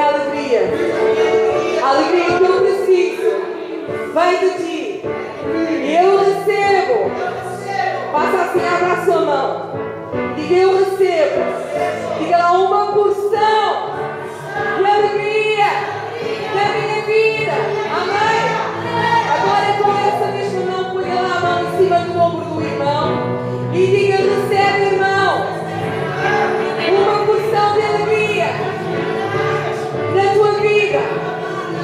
a alegria. A alegria que eu preciso vem de ti. E eu recebo. Passa assim, abra a sua mão. Diga, eu recebo. Diga lá, uma porção de alegria na minha vida. Amém? Agora com essa mesma mão, ponha lá a mão em cima do ombro do irmão e diga, recebe, irmão, uma porção de alegria na tua vida.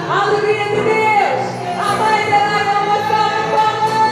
A alegria de Deus. Amém? Dá uma salva de palmas.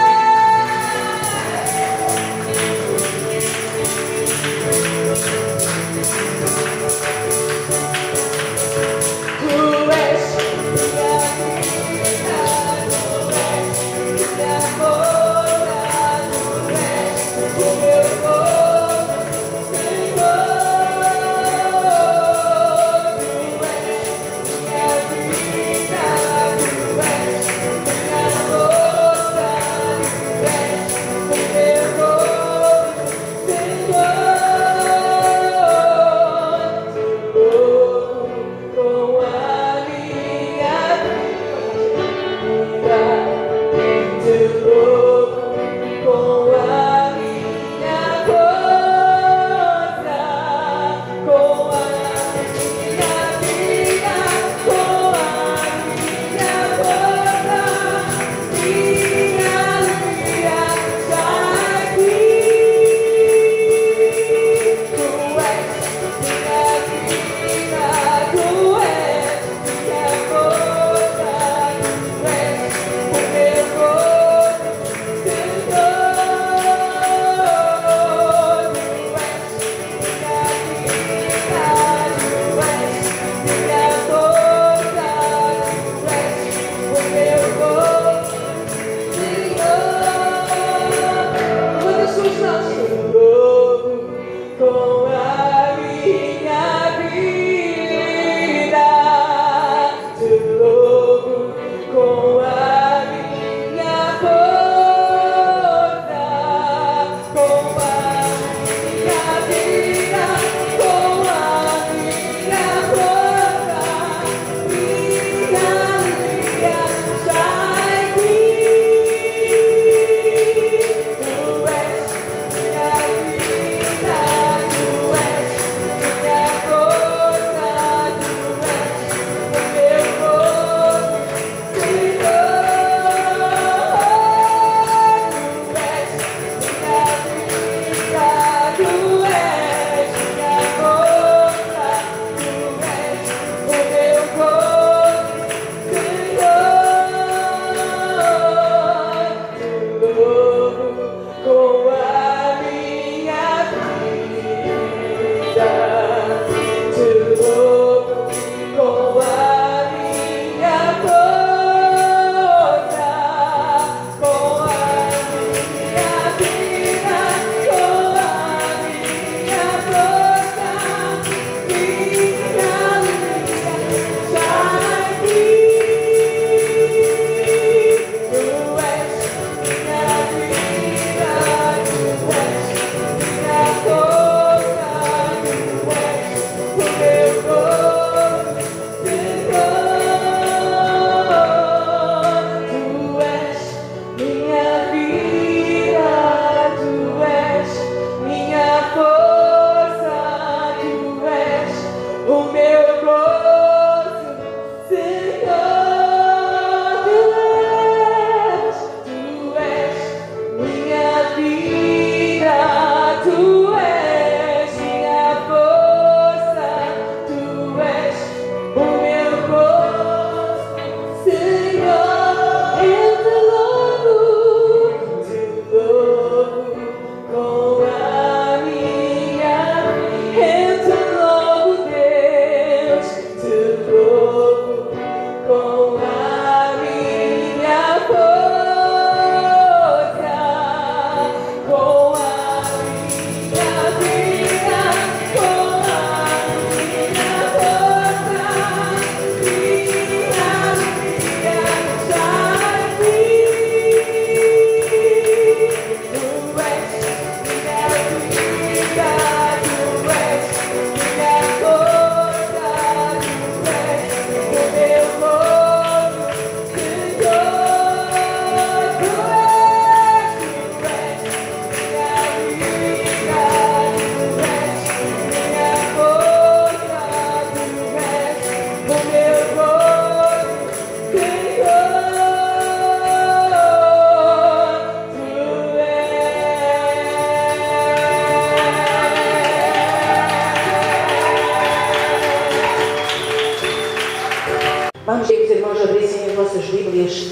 Vamos ver que os irmãos abrissem as vossas Bíblias.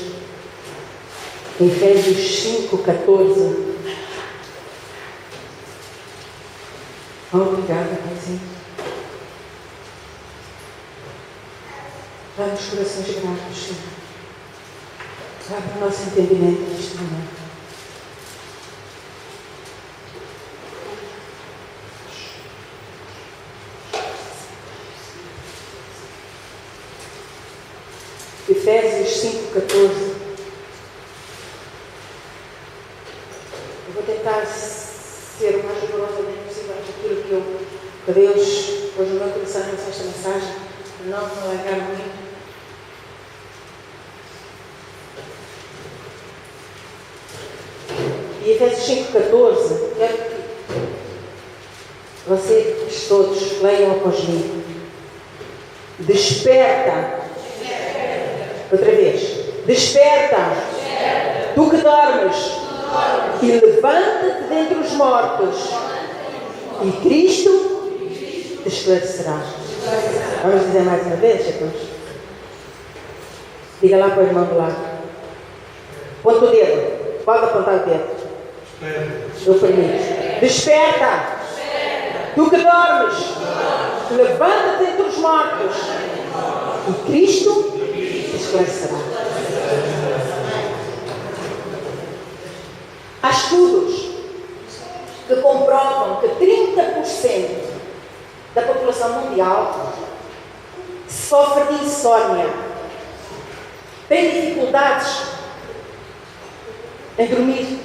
Efésios 5:14. Obrigada, Paizinho. Dá-nos corações gratos, Senhor. Abre o nosso entendimento neste momento. Efésios 5:14. Eu vou tentar ser o mais rigorosamente possível naquilo que Deus pôs no meu coração nesta mensagem, para não me alargar muito. E Efésios 5:14, quero que vocês todos leiam após mim. Desperta. Outra vez. Desperta. Tu que dormes. E levanta-te dentre os mortos. E Cristo te esclarecerá. Vamos dizer mais uma vez, irmãos? Diga lá para o irmão do lado. Ponta o dedo. Pode apontar o dedo. Eu permito. Desperta. Tu que dormes. Levanta-te dentre os mortos. E Cristo te esclarecerá. Há estudos que comprovam que 30% da população mundial sofre de insónia, tem dificuldades em dormir.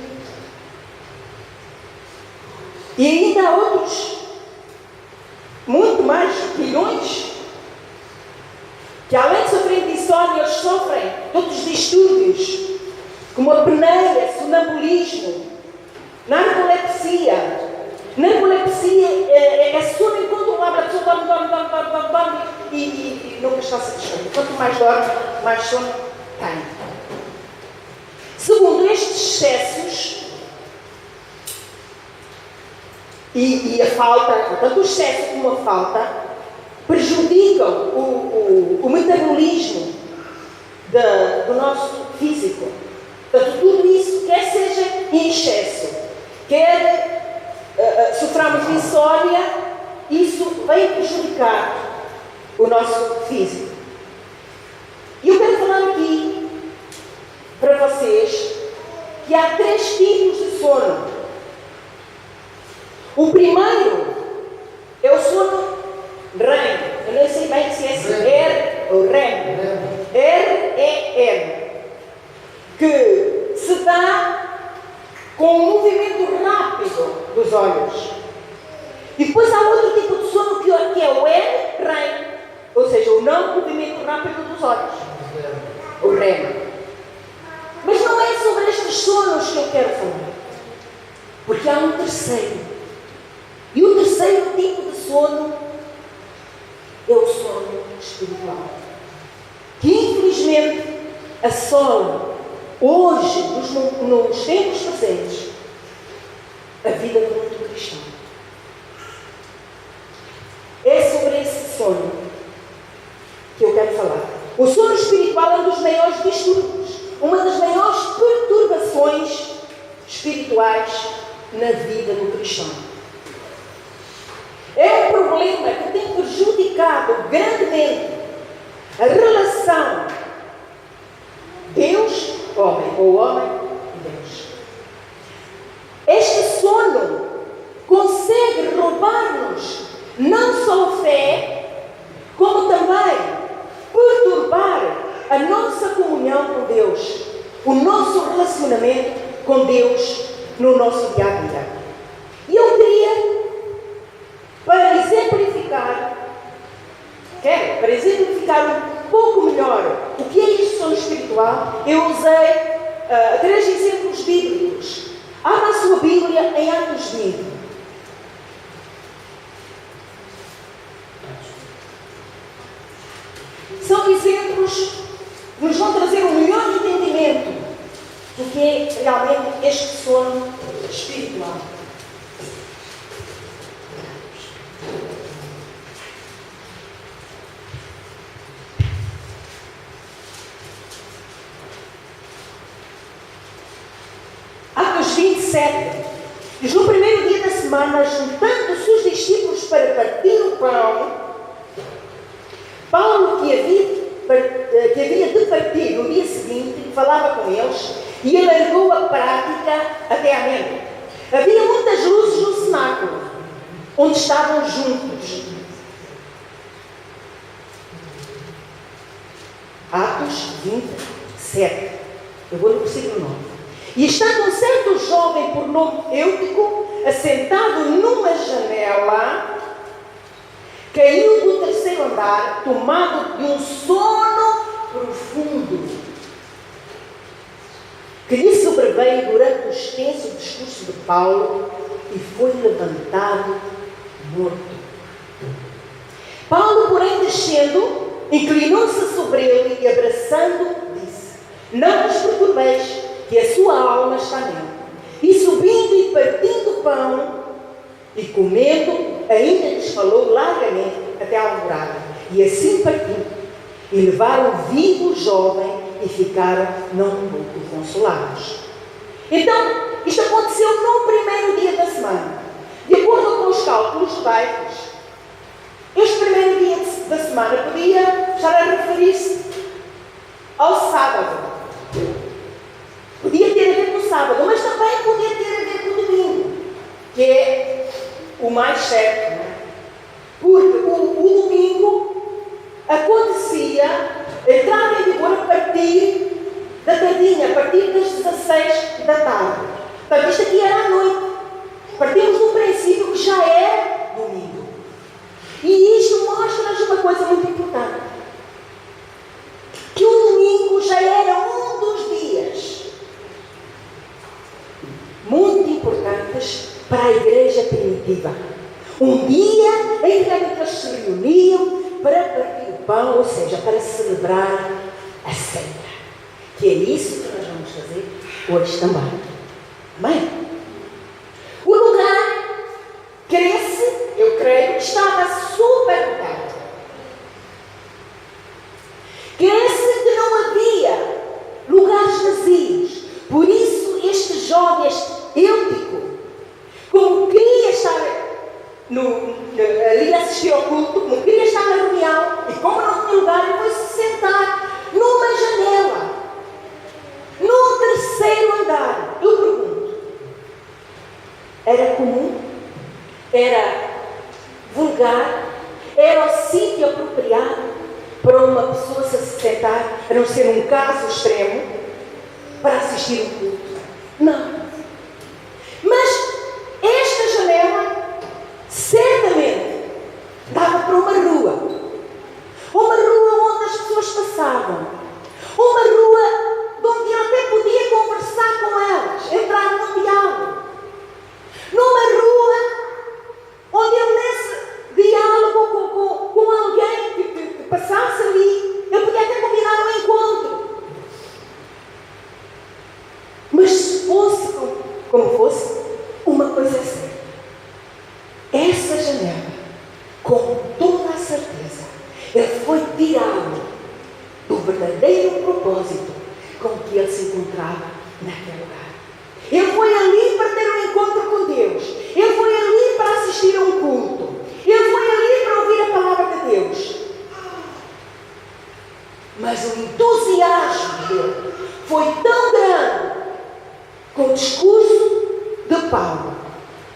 E ainda há outros, muito mais, milhões, que além de sofrerem de insónia, eles sofrem de outros distúrbios, como a apneia, sonambulismo, narcolepsia. Narcolepsia é sono incontrolável, a pessoa dorme e nunca está satisfeita. Quanto mais dorme, mais sono tem. Segundo estes excessos, e a falta, tanto o excesso como a falta, prejudicam o metabolismo do nosso físico. Portanto, tudo isso, quer seja em excesso, quer soframos de insónia, isso vai prejudicar o nosso físico. E eu quero falar aqui para vocês que há 3 tipos de sono. O primeiro é o sono REM. Eu não sei bem se é R ou REM. R-E-M. Que se dá com um movimento rápido dos olhos. E depois há outro tipo de sono que é o REM, ou seja, o não movimento rápido dos olhos. O REM. Mas não é sobre estes sonos que eu quero falar. Porque há um terceiro. E o terceiro tipo de sono é o sono espiritual. Que infelizmente assola hoje, nos tempos presentes, a vida do mundo cristão. É sobre esse sono que eu quero falar. O sono espiritual é um dos maiores distúrbios, uma das maiores perturbações espirituais na vida do cristão. É um problema que tem prejudicado grandemente a relação Deus-homem, ou homem-Deus. Este sono consegue roubar-nos não só a fé, como também perturbar a nossa comunhão com Deus, o nosso relacionamento com Deus no nosso dia a dia. E eu queria, para exemplificar um pouco melhor o que é este sono espiritual, eu usei 3 exemplos bíblicos. Abra a sua Bíblia em Atos 20. São exemplos que nos vão trazer um melhor entendimento do que é realmente este sono espiritual. 27, diz: no primeiro dia da semana, juntando-se os discípulos para partir o pão, Paulo, que havia de partir no dia seguinte, falava com eles e alargou a prática até à meia. Havia muitas luzes no cenáculo, onde estavam juntos. Atos 27. Eu vou no versículo 9. E estando um certo jovem por nome Eutico, assentado numa janela, caiu do terceiro andar, tomado de um sono profundo, que lhe sobreveio durante o extenso discurso de Paulo, e foi levantado morto. Paulo, porém, descendo, inclinou-se sobre ele e, abraçando, disse: não vos perturbeis, que a sua alma está nele. E subindo e partindo o pão e comendo, ainda lhes falou largamente até à alvorada. E assim partiu. E levaram vivo o jovem e ficaram não pouco consolados. Então, isto aconteceu no primeiro dia da semana. De acordo com os cálculos judaicos, este primeiro dia da semana podia estar a referir-se ao sábado. Podia ter a ver com o sábado, mas também podia ter a ver com o domingo, que é o mais certo, não é? Porque o domingo acontecia, entrava em vigor a partir da tardinha, a partir das 16 da tarde. Portanto, isto aqui era à noite. Partimos do princípio que já é domingo. E isto mostra-nos uma coisa muito importante. Que o domingo já era um dos dias muito importantes para a igreja primitiva. Um dia em que eles se reuniam para partir o pão, ou seja, para celebrar a ceia. Que é isso que nós vamos fazer hoje também. Amém? O lugar, eu creio, estava super lotado. Cresce que não havia lugares vazios. Por isso, este jovem, este Eutico, como queria estar ali a assistir ao culto, como queria estar na reunião, e como não tinha lugar, ele foi-se sentar numa janela, no terceiro andar. Eu pergunto, era comum? Era vulgar? Era o sítio apropriado para uma pessoa se sentar, a não ser um caso extremo, para assistir um culto? Não. Mas esta janela certamente dava para uma rua onde as pessoas passavam, uma rua onde ele até podia conversar com elas, entrar num diálogo, numa rua onde ele, nesse diálogo com alguém que passasse ali, ele podia até combinar um encontro. Mas se fosse como fosse, uma coisa é certa: essa janela, com toda a certeza, ele foi tirado do verdadeiro propósito com que ele se encontrava naquele lugar. Ele foi ali para ter um encontro com Deus. Ele foi ali para assistir a um culto. Ele foi ali para ouvir a palavra de Deus. Mas o entusiasmo dele foi tão grande com o discurso de Paulo,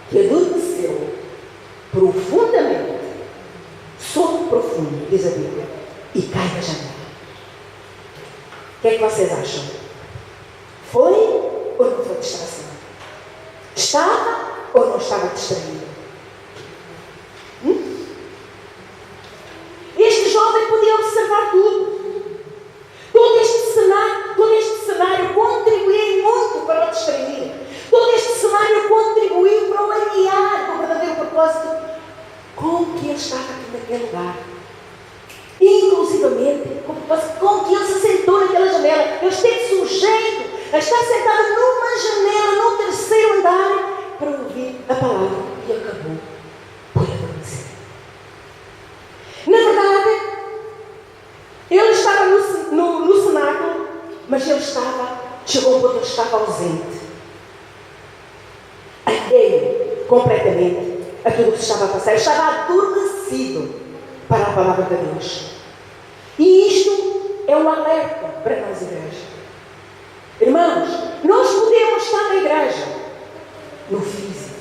que adormeceu profundamente, sono profundo, diz a Bíblia, e cai da janela. O que é que vocês acham? Foi ou não foi distração? Estava ou não estava distraído? Este jovem podia observar tudo. Todo este cenário contribuiu muito para o distrair. Todo este cenário contribuiu para o alinhar com o verdadeiro propósito com que ele estava aqui naquele lugar. Inclusivamente com que ele se sentou naquela janela. Ele esteve sujeito a estar sentado numa janela no terceiro andar para ouvir a palavra, e acabou por adormecer. Na verdade, ele estava no cenáculo, mas chegou um ponto que ele estava ausente. completamente a tudo o que se estava a passar. Eu estava adormecido para a palavra de Deus. E isto é um alerta para nós, igreja. Irmãos, nós podemos estar na igreja, no físico,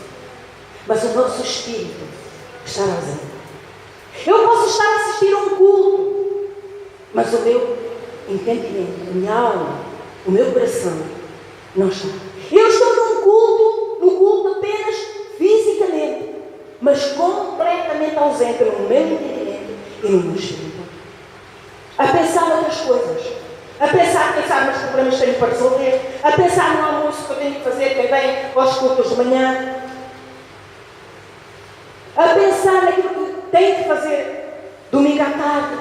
mas o nosso espírito está ausente. Eu posso estar a assistir a um culto, mas o meu entendimento, a minha alma, o meu coração não está. Eu estou no culto apenas fisicamente, mas completamente ausente no meu entendimento e no meu espírito. A pensar outras coisas, a pensar nos problemas que tenho para resolver, a pensar no almoço que eu tenho que fazer, que vem aos cultos de manhã, a pensar naquilo que tenho que fazer domingo à tarde.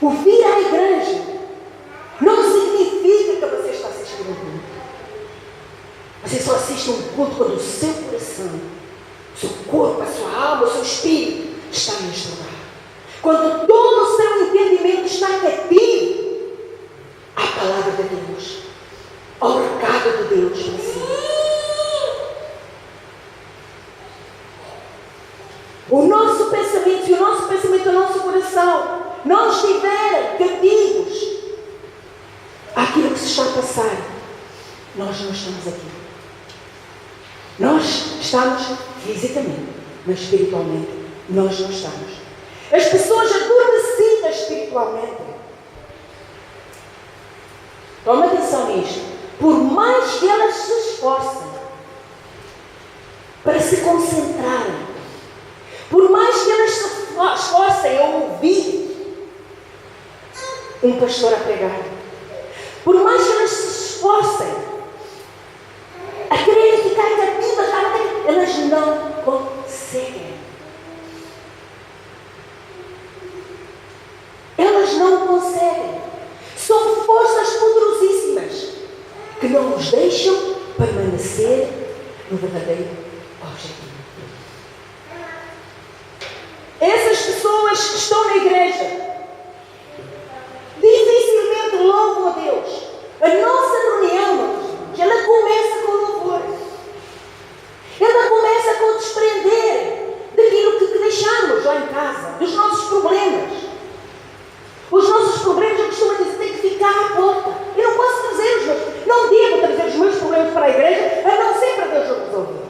O vir à igreja não significa que você está assistindo um culto. Você só assiste um culto quando o seu coração, o seu corpo, a sua alma, o seu espírito está neste lugar. Quando todo o seu entendimento está cativo à palavra de Deus, ao recado de Deus para si. O nosso pensamento, se o nosso pensamento, o nosso coração não estiverem cativos àquilo que se está a passar, nós não estamos aqui. Nós estamos fisicamente, mas espiritualmente nós não estamos. As pessoas adormecidas espiritualmente, toma atenção nisto, por mais que elas se esforcem para se concentrarem, por mais que elas se esforcem a ouvir um pastor a pregar, por mais que elas se esforcem a querer ficar cativas, elas não conseguem. Elas não conseguem. São forças poderosíssimas que não nos deixam permanecer no verdadeiro objetivo. Essas pessoas que estão na igreja dificilmente louvam a Deus. A nossa reunião, ela começa com louvor. Ela começa com o desprender daquilo que deixamos lá em casa, dos nossos problemas. Os nossos problemas, eu costumo dizer, têm que ficar à porta. Eu não posso trazer os meus, não devo trazer os meus problemas para a igreja, a não ser para Deus os resolver.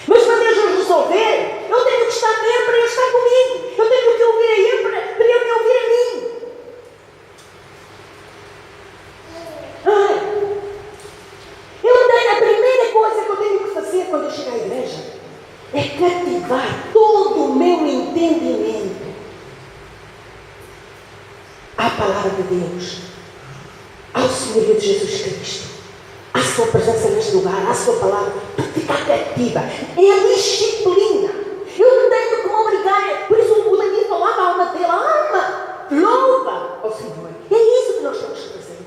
Mas para Deus os resolver, eu tenho que estar nele para Ele estar comigo. Eu tenho que ouvir a Ele para Ele me ouvir a mim. A primeira coisa que eu tenho que fazer quando eu chegar à igreja é cativar todo o meu entendimento à palavra de Deus, ao Senhor de Jesus Cristo, à sua presença neste lugar, à sua palavra, para ficar cativa. É a disciplina. Eu tenho que me obrigar. Por isso o David falava a alma dele, ama, louva ao Senhor. É isso que nós temos que fazer.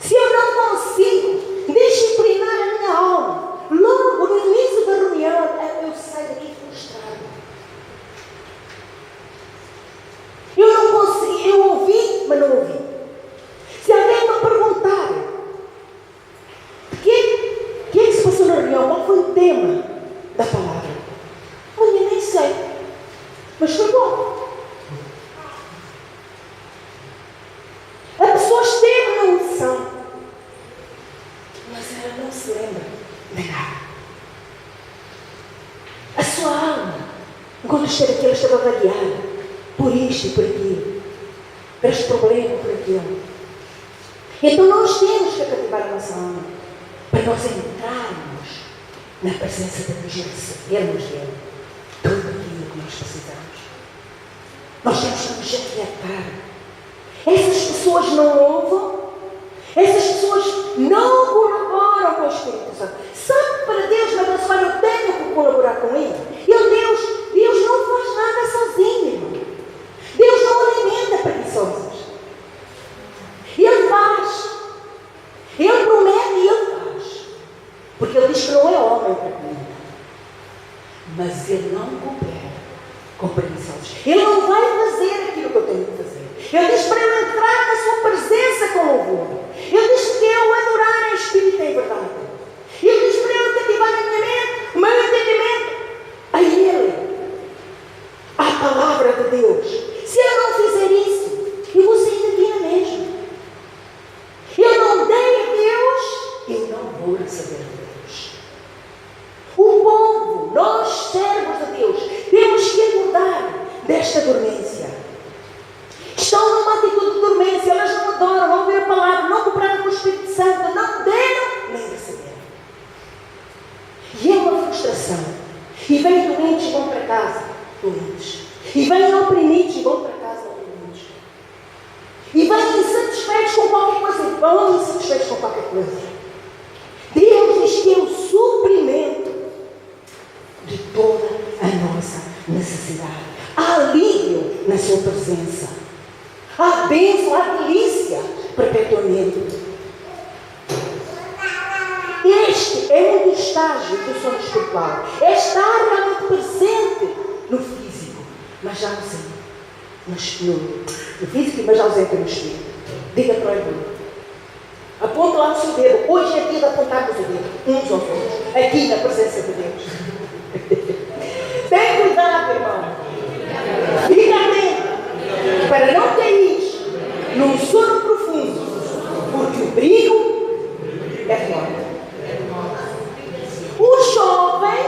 Se eu não consigo disciplinar a minha alma, logo no início da reunião, eu saio daqui frustrado. Eu não consegui, eu ouvi, mas não ouvi. Se alguém me perguntar o que é que se passou na reunião, qual foi o tema da palavra, olha, nem sei, mas foi bom. A pessoa esteve na unção, mas ela não se lembra de nada. A sua alma, enquanto esteve aqui, ela estava vagueada por isto e por aquilo, por este problema, por aquilo. Então nós temos que cativar a nossa alma para nós entrarmos na presença de Deus e recebermos dele tudo aquilo que nós precisamos. Nós temos que nos aquietar. Essas pessoas não louvam, essas pessoas não colaboram com o Espírito Santo. Sabe que para Deus me abençoar eu tenho que colaborar com Ele? Deus não faz nada sozinho, irmão. Deus não alimenta preguiçosos. Ele faz. Ele promete e Ele faz. Porque Ele diz que não é homem para comentar. Mas Ele não coopera com preguiçosos. Ele não vai fazer aquilo que eu tenho que fazer. Ele diz para eu entrar na sua presença com louvor. Ele diz que eu adorar em espírito e em verdade. Ele diz para eu cativar vêm doentes e vão para casa doentes. E vêm oprimidos e vão para casa oprimidos. E vêm insatisfeitos com qualquer coisa e vão insatisfeitos com qualquer coisa. Deus diz que é o suprimento de toda a nossa necessidade. Há alívio na sua presença. Há bênção, há delícia perpetuamente. Este é um dos estágios do sono espiritual. É estar realmente presente no físico, mas já ausente no físico, mas já ausente no espírito. Diga para o irmão. Aponta lá o seu dedo. Hoje é dia de apontarmos o dedo uns aos outros, aqui na presença de Deus. Tem cuidado, irmão. Fica atento para não cair num sono profundo, porque o perigo é forte. O jovem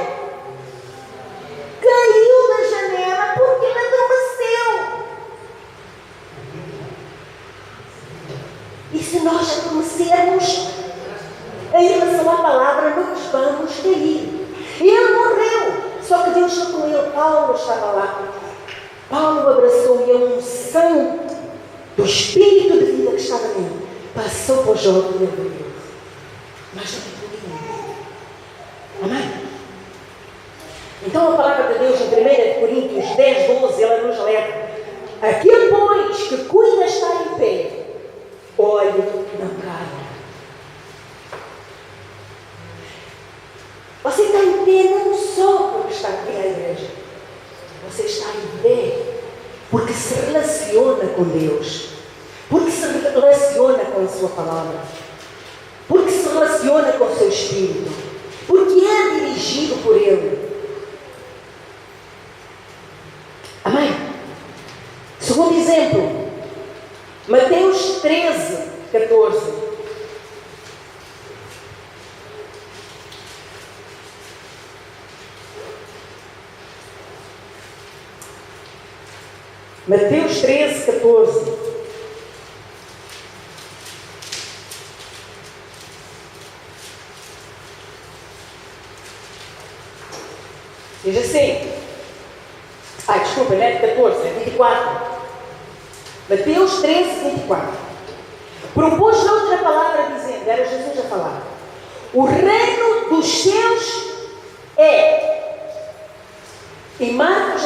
caiu da janela porque ele adormeceu. E se nós adormecermos em relação à palavra, nós vamos cair. Ele morreu, só que Deus está com ele. Paulo estava lá. Paulo abraçou e a unção do Espírito de vida que estava nele passou para o jovem e ele morreu. Mas não tem ninguém. Amém? Então a palavra de Deus em 1 Coríntios 10, 12, ela nos leva: aquele, pois, que cuida estar em pé, olhe, não caia. Você está em pé não só porque está aqui na igreja. Você está em pé porque se relaciona com Deus, porque se relaciona com a sua palavra, porque se relaciona com o seu Espírito, porque é dirigido por Ele. Amém? Segundo exemplo, Mateus 13, 14. Mateus 13, 14. Diz assim. Desculpa, não é de 14, é 24. Mateus 13, 24. Propôs outra palavra dizendo, era Jesus a falar: o reino dos céus é. Em Marcos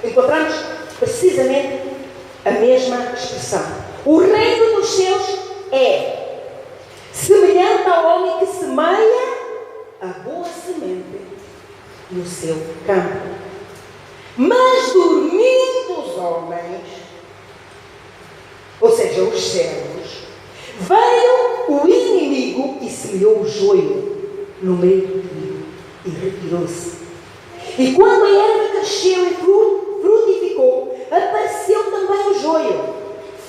encontramos precisamente a mesma expressão. O reino dos céus é semelhante ao homem que semeia a boa semente no seu campo. Mas dormindo os homens, ou seja, os servos, veio o inimigo e semeou o joio no meio do trigo e retirou-se. E quando a erva cresceu e frutificou, apareceu também o joio.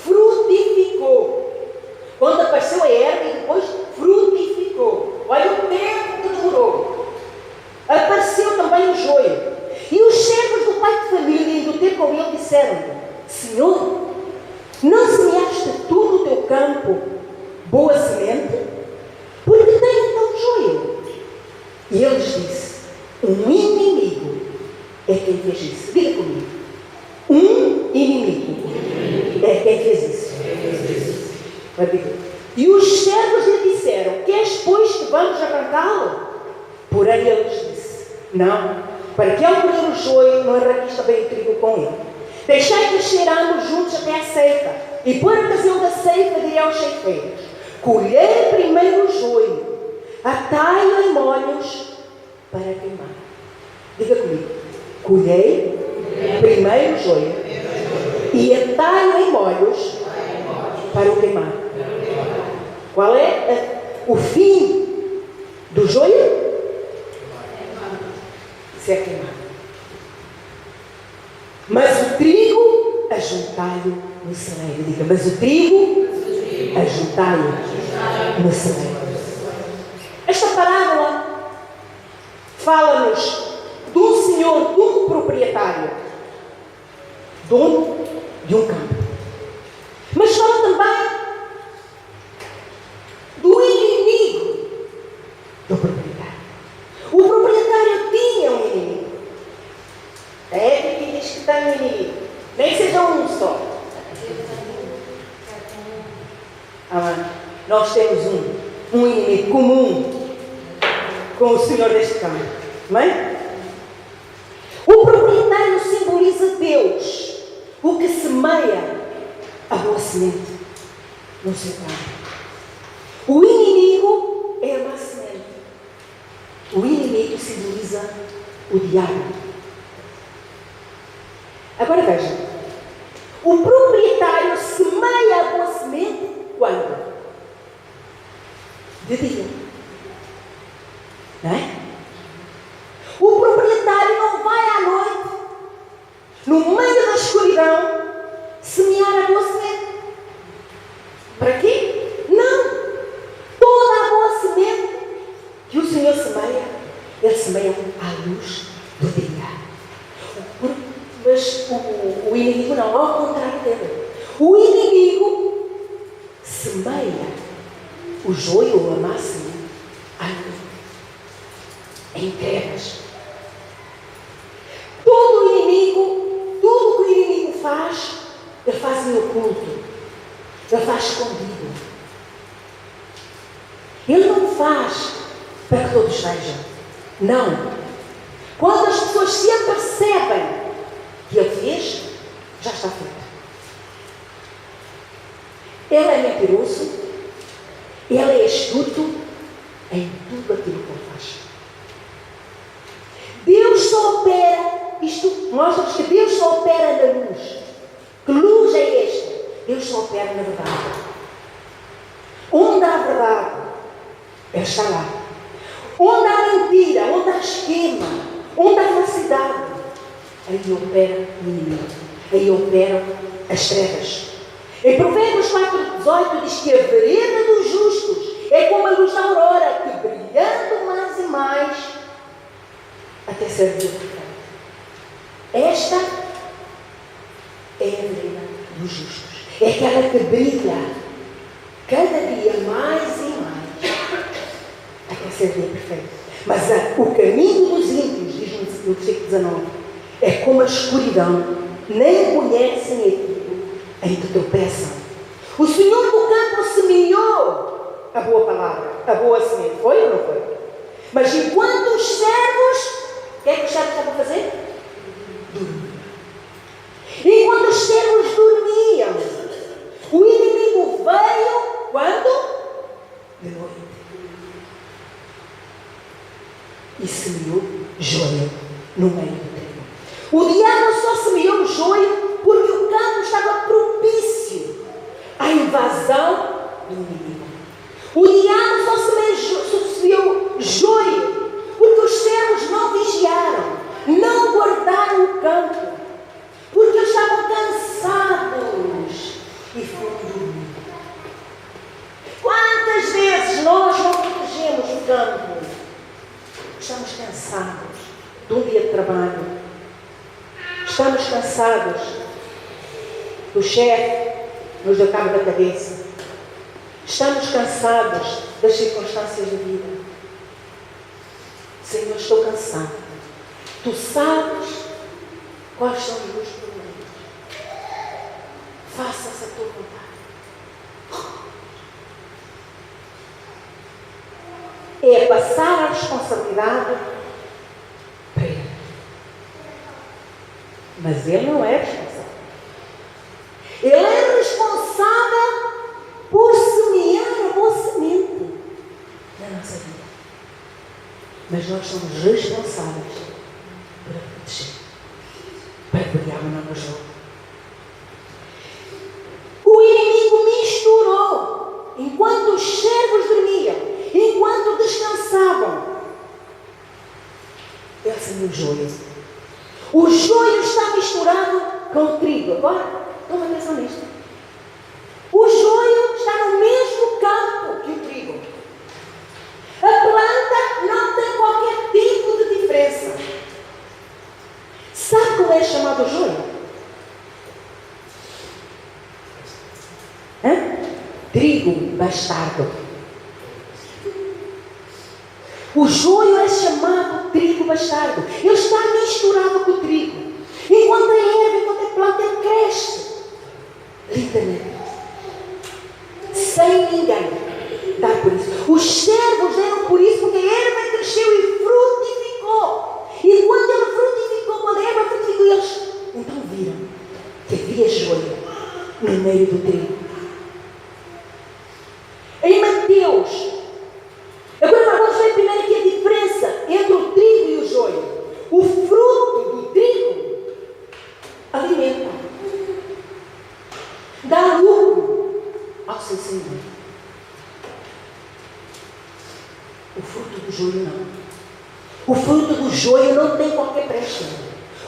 Frutificou. Quando apareceu a erva e depois frutificou. Olha o tempo que demorou. Apareceu também o joio. E os servos do pai de família, indo ter com ele, disseram-lhe: Senhor, não semeaste tu no teu campo boa semente? Porque tem então joio? E ele lhes disse: um inimigo é quem fez isso. Diga comigo. Um inimigo é quem fez isso. E os servos lhe disseram: queres, pois, que vamos arrancá-lo? Porém ele lhes disse: não, para que ao colher o joio não arranqueis também o trigo com ele. Deixai crescer ambos juntos até a ceifa, e por ocasião da ceifa direi aos ceifeiros: colhei primeiro o joio, atai-o em molhos para queimar. Diga comigo. Colhei primeiro o joio e atai-o em molhos para o queimar. Qual é o fim do joio? Se é queimar. Mas o trigo ajuntai-o no celeiro. Diga, mas o trigo ajuntai-o no celeiro. Esta parábola fala-nos de um senhor, de um proprietário, dono de um campo. Mas fala também do inimigo do proprietário. O proprietário tinha um inimigo. nós temos um inimigo comum com o Senhor deste campo. Não é? O proprietário simboliza Deus, o que semeia a boa semente no seu campo. O inimigo é a má semente. O inimigo simboliza o diabo. Agora vejam. O proprietário semeia a boa semente quando? De dia. Não é? O proprietário não vai à noite, no meio da escuridão, semear a boa semente. Para quê? Não! Toda a boa semente que o Senhor semeia, Ele semeia à luz do dia. Mas o inimigo não, ao contrário dele. O inimigo semeia o joio ou a massa à luz, em trevas. Tudo o que o inimigo faz, ele faz em oculto. Ele faz escondido. Ele não faz para que todos vejam. Não. Quando as pessoas se apercebem que ele fez, já está feito. Ele é mentiroso, ele é astuto em tudo aquilo que ele faz. Deus só opera, isto mostra-nos que Deus só opera na luz. Que luz é esta? Deus só opera na verdade. Onde há verdade, Ele está lá. Onde há mentira, onde há esquema, onde há falsidade, aí opera o inimigo. Aí operam as trevas. Em Provérbios 4,18 diz que a vereda dos justos é como a luz da aurora, que brilhando mais e mais, até ser dia perfeito. Esta é a vereda dos justos. É aquela que brilha cada dia mais e mais, até ser dia perfeito. Mas o caminho dos ímpios, diz no versículo 19, é como a escuridão, nem conhecem aquilo em que tropeçam. O Senhor do campo semeou a boa palavra, a boa semente. Foi ou não foi? Mas enquanto os servos, o que é que os servos estavam a fazer? Dormiam. Enquanto os servos dormiam, o inimigo veio quando? De noite. E semeou joio no meio do trigo. O diabo só semeou joio porque o campo estava propício à invasão do inimigo. O diabo só semeou joio porque os servos não vigiaram, não guardaram o campo, porque eles estavam cansados e foram dormir. Quantas vezes nós não protegemos o campo? Estamos cansados de um dia de trabalho. Estamos cansados do chefe nos deu cabo da cabeça. Estamos cansados das circunstâncias da vida. Senhor, estou cansado. Tu sabes quais são os meus problemas. Faça-se a tua vontade. É passar a responsabilidade para Ele. Mas Ele não é responsável. Ele é responsável por semear a boa semente na nossa vida. Mas nós somos responsáveis por a proteger, para que o diabo não nos jogue. O inimigo misturou, enquanto os servos dormiam, enquanto descansavam, ele semeou o joio. O joio está misturado com o trigo. Agora, toma atenção nisto. O joio está no mesmo campo que o trigo. A planta não tem qualquer tipo de diferença. Sabe como é chamado o joio? Trigo bastardo. O joio é chamado trigo bastardo. Ele está misturado com o trigo. Enquanto a erva, enquanto a planta, ele cresce lentamente, sem ninguém por isso. Os servos deram por isso, porque a erva cresceu e frutificou. E quando ela frutificou, quando a erva frutificou, eles então viram que havia joio no meio do trigo. Em Mateus, agora vamos ver primeiro aqui a diferença entre o trigo e o joio. O fruto do trigo alimenta, dá lucro ao seu senhor. O fruto do joio não. O fruto do joio não tem qualquer presta.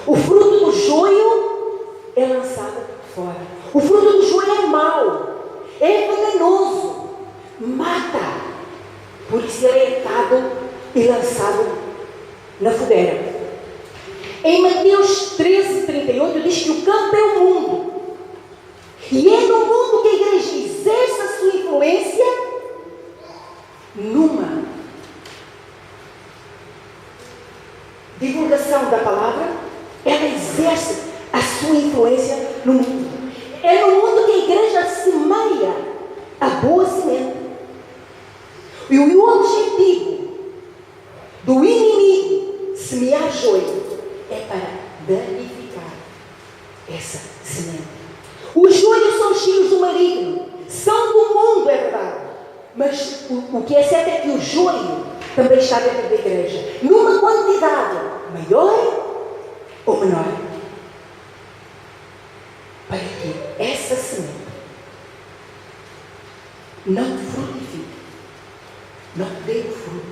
O fruto do joio é lançado fora. O fruto do joio é mau, é venenoso, mata. Por isso ele é atado e lançado na fogueira. Em Mateus 13:38 diz que o campo é o mundo. E é no mundo que a igreja exerce a sua influência numa divulgação da palavra. Ela exerce a sua influência no mundo. É no mundo que a igreja semeia a boa semente. E o objetivo do inimigo semear joio é para danificar essa semente. Os joios são os filhos do maligno, são do mundo, é verdade. Mas o que é certo é que o joio também está dentro da igreja, numa quantidade maior ou menor, para que essa semente não frutifique, não dê o fruto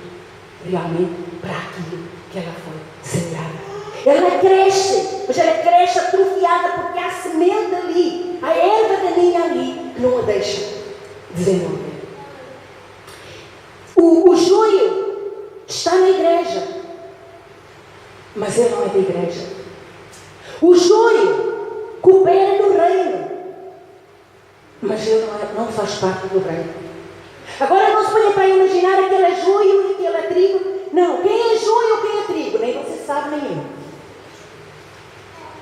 realmente para aquilo que ela foi semeada. Ela cresce, mas ela cresce atrofiada porque há semente ali, a erva daninha ali, que não a deixa desenvolver. O joio está na igreja, mas ele não é da igreja. O joio coopera no reino, mas ele não faz parte do reino. Agora não se ponha para imaginar aquele é joio e aquele é trigo. Não, quem é joio ou quem é trigo? Nem você sabe, nem eu.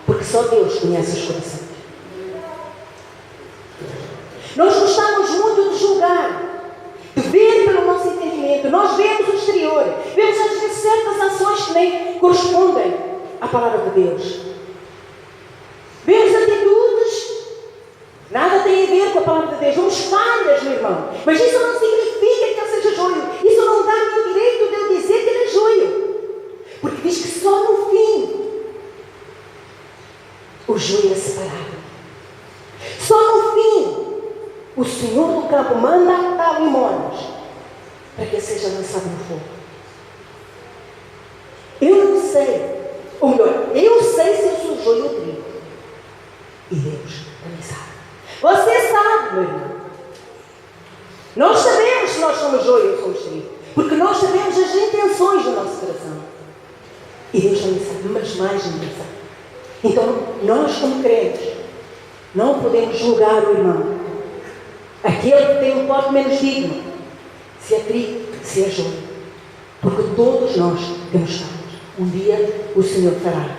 Porque só Deus conhece os corações. Nós gostamos muito de julgar, de ver pelo nosso entendimento. Nós vemos o exterior, vemos às vezes certas ações que nem correspondem à palavra de Deus. Vemos atitudes, nada tem a ver com a palavra de Deus. Vemos falhas, meu irmão. Mas isso não significa que ele seja joio. Isso não dá-me o direito de eu dizer que ele é joio. Porque diz que só no fim o joio é separado. Só no fim o Senhor do campo manda atar limones para que seja lançado no fogo. Eu não sei, ou melhor, eu sei se eu sou joio ou trigo. E Deus também sabe. Você sabe, meu irmão. Nós sabemos se nós somos joio ou somos trigo, porque nós sabemos as intenções do nosso coração. E Deus também sabe, mas mais ninguém sabe. Então, nós como crentes, não podemos julgar o irmão, aquele que tem um porte menos digno, se é trigo, se é joio, porque todos nós temos falhas. Um dia o Senhor fará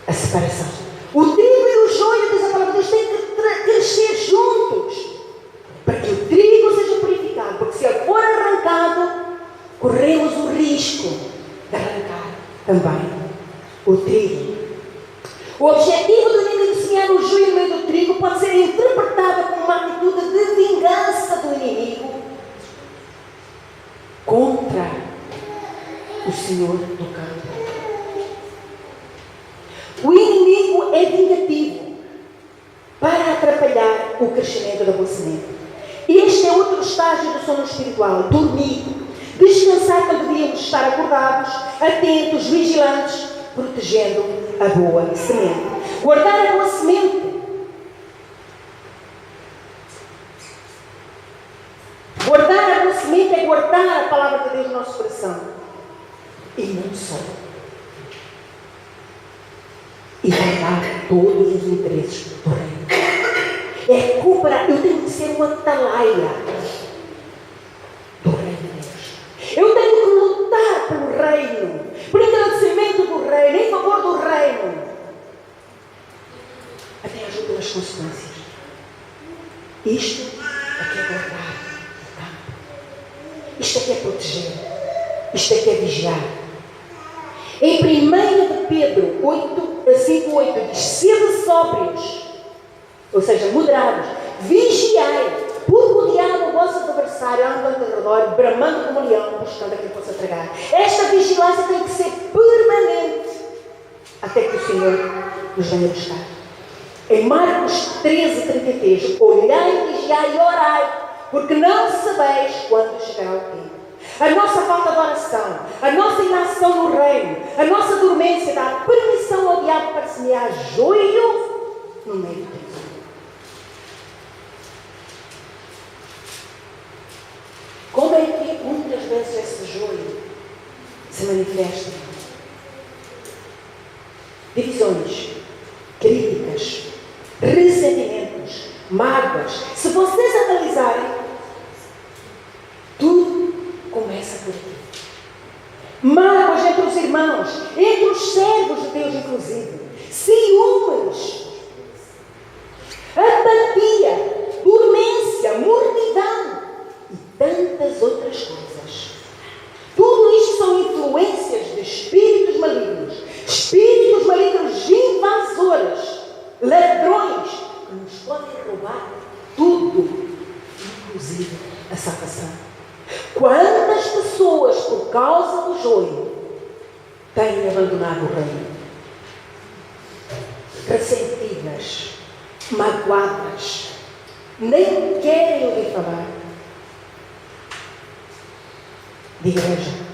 a separação. O trigo e o joio, diz a palavra de Deus, têm que crescer juntos, para que o trigo seja purificado, porque se ele for arrancado, corremos o risco de arrancar também o trigo. O objetivo do inimigo de semear o joio no meio do trigo pode ser interpretado como uma atitude de vingança do inimigo contra o Senhor do campo. O inimigo é vingativo para atrapalhar o crescimento da boa semente. Este é outro estágio do sono espiritual: dormir, descansar quando deveríamos estar acordados, atentos, vigilantes, protegendo a boa semente. Guardar a boa semente. Guardar a boa semente é guardar a palavra de Deus no nosso coração. E não só. E guardar todos os interesses do reino. É cooperar. Eu tenho que ser uma atalaia do reino de Deus. Eu tenho que lutar pelo reino, por engrandecimento do reino, em favor do reino. Até ajuda pelas consequências. Isto é que é guardar o campo. Isto é que é proteger. Isto é que é vigiar. Em 1 de Pedro 5:8 diz: sede sóbrios, ou seja, moderados, vigiai, porque o diabo, o vosso adversário, anda ao redor, bramando como leão, buscando aquilo que possa tragar. Esta vigilância tem que ser permanente, até que o Senhor nos venha buscar. Em Marcos 13:33, olhai, vigiai e orai, porque não sabeis quando chegará o tempo. A nossa falta de oração, a nossa inação no reino, a nossa dormência dá permissão ao diabo para semear joio no meio do tempo. Como é que muitas vezes esse joio se manifesta? Divisões, críticas, ressentimentos, mágoas. Se vocês analisarem, tudo começa por aqui. Mágoas entre os irmãos, entre os servos de Deus, inclusive. Ciúmes, apatia, dormência, mornidão e tantas outras coisas. Tudo isto são influências de espíritos malignos invasores, ladrões, que nos podem roubar tudo, inclusive a salvação. Quantas pessoas, por causa do joio, têm abandonado o reino? Ressentidas, magoadas, nem querem ouvir falar de igreja.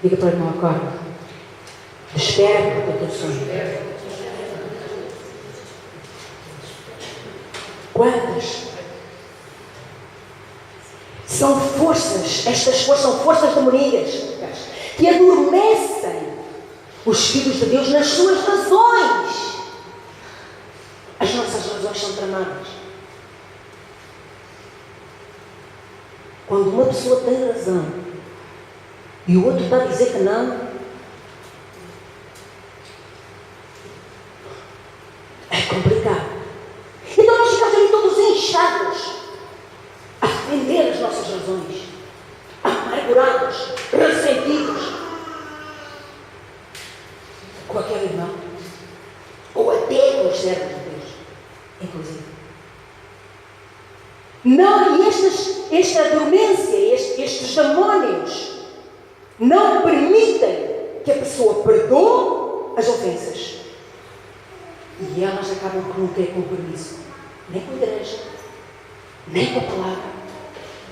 Diga para o irmão, acorda. Desperta do teu sonho. Quantas são forças, estas forças são forças demoníacas que adormecem os filhos de Deus nas suas razões. As nossas razões são tramadas. Quando uma pessoa tem razão e o outro está a dizer que não, é complicado. Então nós ficamos ali todos inchados a defender as nossas razões, amargurados, ressentidos com aquele irmão, ou até com os servos de Deus, inclusive. Não, e esta dormência, estes demónios não permitem que a pessoa perdoe as ofensas. E elas acabam por não ter compromisso, nem com a igreja, nem com a palavra,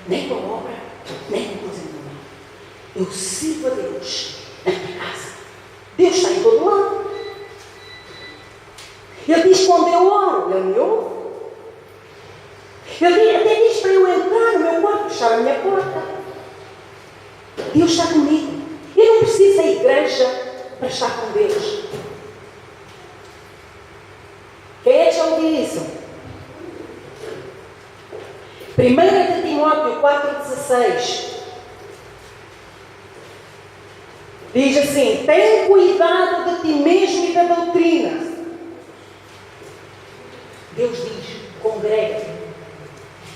nem com a obra, nem com coisa nenhuma. Eu sirvo a Deus na minha casa. Deus está em todo lado. Ele diz: quando eu oro, Ele me ouve. Ele até diz para eu entrar no meu quarto, fechar a minha porta. Deus está comigo. Eu não preciso da igreja para estar com Deus. Quem é que já ouviu isso? 1 de Timóteo 4,16 diz assim: tem cuidado de ti mesmo e da doutrina. Deus diz: congrega.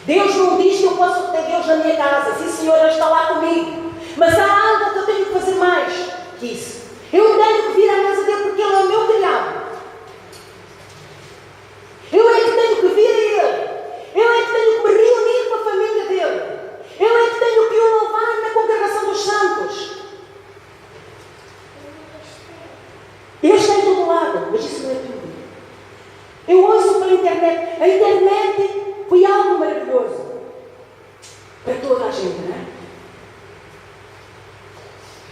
Deus não diz que eu posso ter Deus na minha casa. Sim, Senhor, Ele está lá comigo. Mas há algo que eu tenho que fazer mais que isso. Eu tenho que vir à casa dele porque Ele é o meu criado. Eu é que tenho que vir a Ele. Eu é que tenho que me reunir com a família dele. Eu é que tenho que o louvar na congregação dos santos. Ele está em todo lado, mas isso não é tudo. Eu ouço pela internet. A internet foi algo maravilhoso para toda a gente, não é?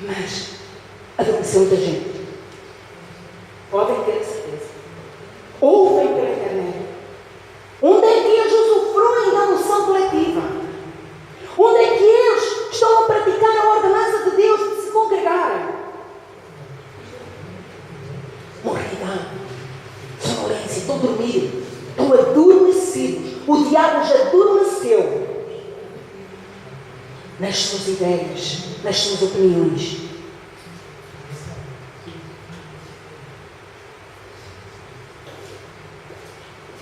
Mas adormeceu muita gente. Podem ter a certeza. Ouvem pela internet. Onde é que eles usufruem da unção coletiva? Onde é que eles estão a praticar a ordenança de Deus de se congregarem? Morridão, sonolência, estão dormindo, estão adormecidos. O diabo já adormeceu nas suas ideias, nas suas opiniões.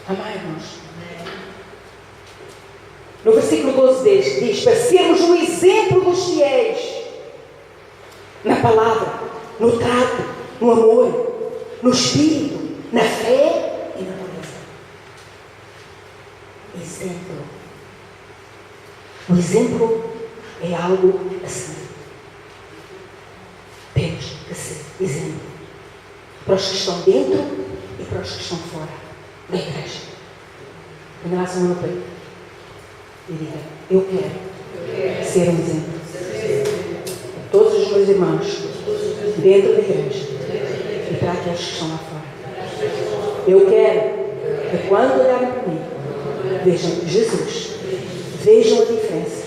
Amai, irmãos. No versículo 12 diz, para sermos um exemplo dos fiéis, na palavra, no trato, no amor, no espírito, na fé e na pureza. Exemplo. O exemplo é algo assim. Temos que ser exemplo. Para os que estão dentro e para os que estão fora da igreja. Em relação ao peito. E diga, eu quero ser um exemplo. Para todos os meus irmãos, dentro da igreja. E para aqueles que estão lá fora. Eu quero que quando olharem para mim, vejam Jesus. Vejam a diferença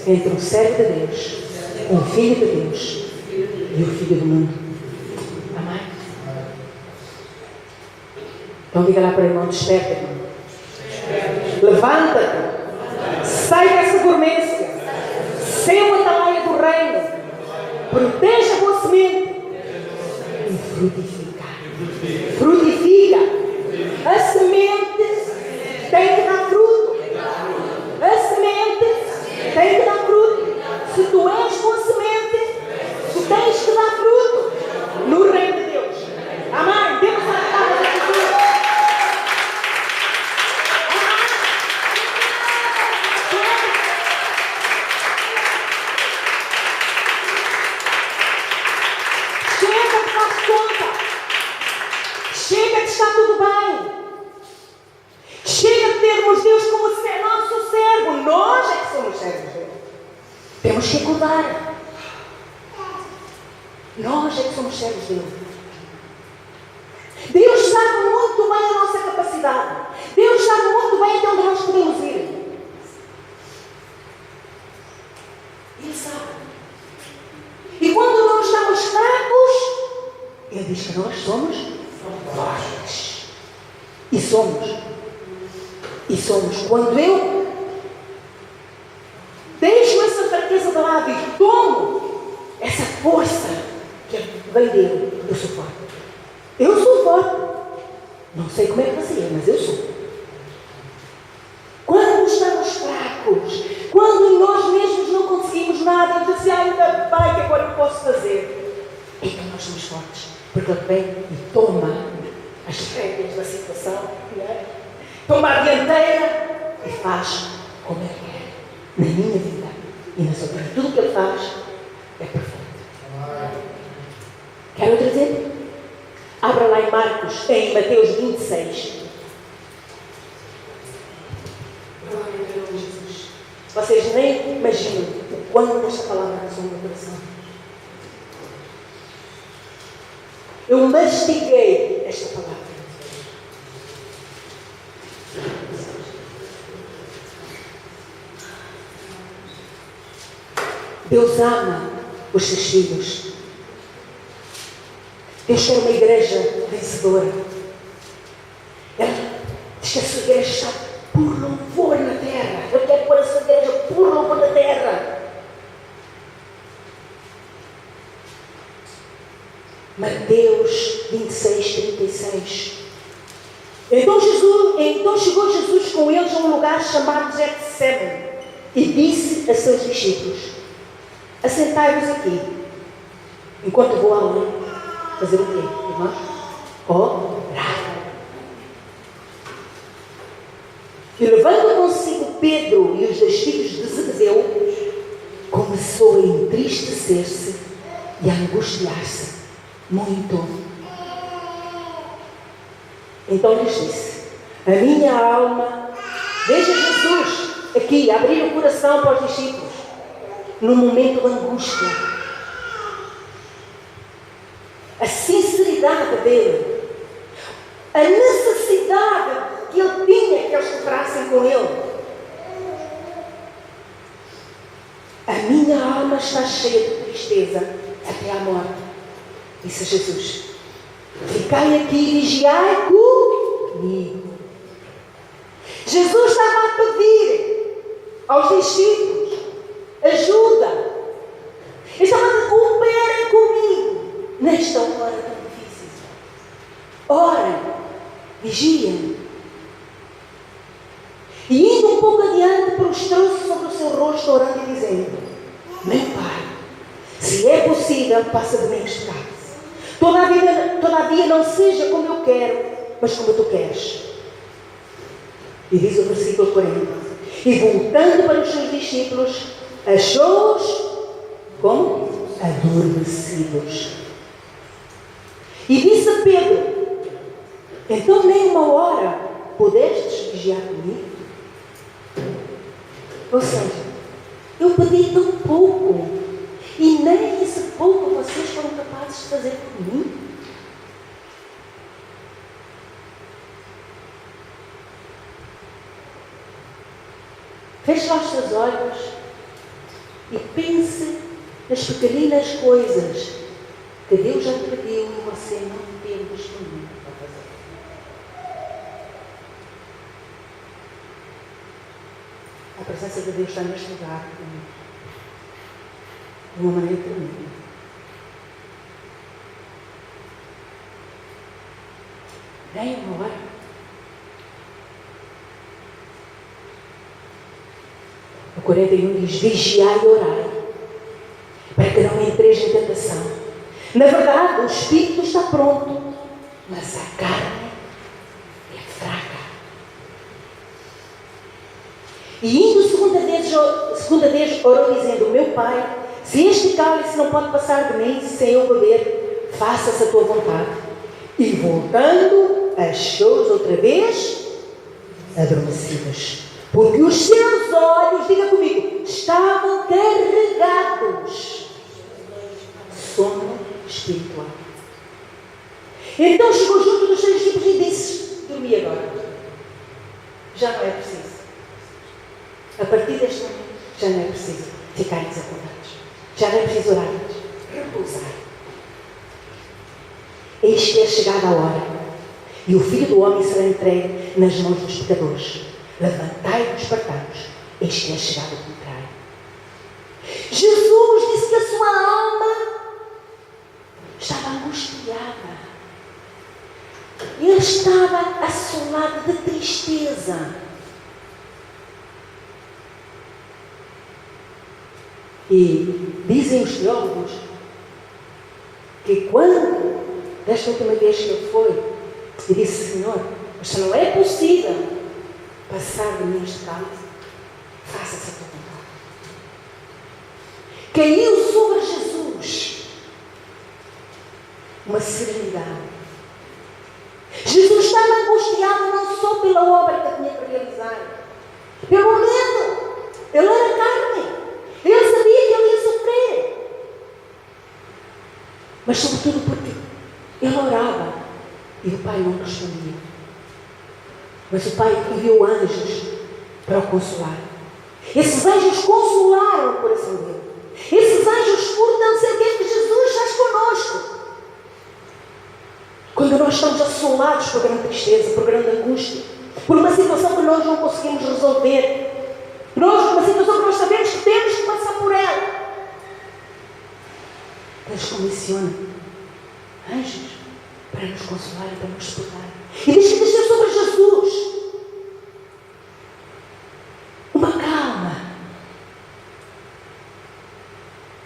entre um servo de Deus, um filho de Deus e o filho do mundo. Amém? Então diga lá para o irmão, desperta, irmão. Levanta-te. Sai dessa dormência. Sê uma atalaia do reino. Proteja a boa semente. E frutifica. Frutifica. A semente tem que dar fruto. A semente tem que dar fruto. Se tu és boa semente, tu tens que dar fruto no reino de Deus. Amém? Deus vai dar a Jesus. Chega que faz conta. Chega que está tudo bem. Chega de termos Deus como nosso servo. Nós é que somos servos dele. Temos que acordar. Nós é que somos servos dele. Deus sabe muito bem a nossa capacidade. Deus sabe muito bem até onde nós podemos ir. Ele sabe. E quando nós estamos fracos, Ele diz que nós somos fortes. E somos. E somos. Quando eu deixo essa fraqueza de lado e tomo essa força que vem dele, eu sou forte. Eu sou forte. Não sei como é que você é, mas eu sou. Quando estamos fracos, quando nós mesmos não conseguimos nada, eu disse, ainda bem que agora eu posso fazer. Então nós somos fortes. Porque ele vem e toma as rédeas da situação, não é? Toma a dianteira e faz como Ele quer. Na minha vida e na sua vida. Tudo o que Ele faz é perfeito. Quer outro exemplo? Abra lá em Marcos, em Mateus 26. Glória a Deus, Jesus. Vocês nem imaginam o quanto esta palavra nasceu no meu coração. Eu mastiguei esta palavra. Deus ama os seus filhos. Deus quer uma igreja vencedora. Ele diz que a sua igreja está por louvor na terra. Ele quer pôr a sua igreja por louvor na terra. Mateus 26, 36. Então chegou Jesus com eles a um lugar chamado Getsemane e disse a seus discípulos: assentai-vos aqui, enquanto vou além fazer o quê, irmãos? Orar. E levando consigo Pedro e os dois filhos de Zebedeu, começou a entristecer-se e a angustiar-se muito. Então lhes disse: a minha alma, veja Jesus aqui, abrir o coração para os discípulos, no momento de angústia, a sinceridade dele, a necessidade que ele tinha que eles cooperassem com ele. A minha alma está cheia de tristeza até à morte, disse Jesus. Ficai aqui e vigiai comigo. Jesus estava a pedir aos discípulos ajuda. Ele estava a dizer: cooperem comigo nesta hora tão difícil. Orem, vigiem. E indo um pouco adiante, prostrou-se sobre o seu rosto, orando e dizendo: meu Pai, se é possível, passa de mim este cálice. Todavia não seja como eu quero, mas como tu queres. E diz o versículo 40: e voltando para os seus discípulos, achou-os como? Adormecidos. E disse a Pedro: então nem uma hora pudestes vigiar comigo? Ou seja, eu pedi tão pouco, e nem esse pouco vocês foram capazes de fazer por mim? Feche lá os seus olhos e pense nas pequeninas coisas que Deus já pediu e você não teve disponível para fazer. A presença de Deus está neste lugar de uma maneira tremenda. Nem uma hora. O 41 diz: vigiai e orai, para que não entreis em tentação. Na verdade, o espírito está pronto, mas a carne é fraca. E indo segunda vez orou dizendo: meu Pai, se este cálice não pode passar de mim sem eu beber, faça-se a tua vontade. E voltando, achou-os outra vez adormecidos, porque os seus olhos, diga comigo, estavam carregados de sono espiritual. Então chegou junto dos seus discípulos e disse: dormi agora, já não é preciso. A partir deste momento, já não é preciso ficarem desacordados. Já não é preciso orar antes. Repousar. Eis que é chegada a hora, e o Filho do Homem será entregue nas mãos dos pecadores. Levantai-vos, partai-vos. Eis que é chegado o contrário. Jesus disse que a sua alma estava angustiada. Ele estava assolado de tristeza. E dizem os teólogos que quando, desta última vez que ele foi, e disse: Senhor, mas se não é possível passar de mim este cálice, faça-se a tua vontade. Caiu sobre Jesus uma serenidade. Jesus estava angustiado não só pela obra que tinha que realizar, pelo medo. Ele era carne. Ele sabia que ele ia sofrer. Mas sobretudo porque ele orava e o Pai não respondia. Mas o Pai enviou anjos para o consolar. Esses anjos consolaram o coração dele. Esses anjos fortaleceram que Jesus estás conosco. Quando nós estamos assolados por grande tristeza, por grande angústia, por uma situação que nós não conseguimos resolver, uma situação que nós sabemos que temos que passar por ela, Deus comissiona anjos para nos consolar e para nos suportar. E diz que desceu sobre Jesus uma calma,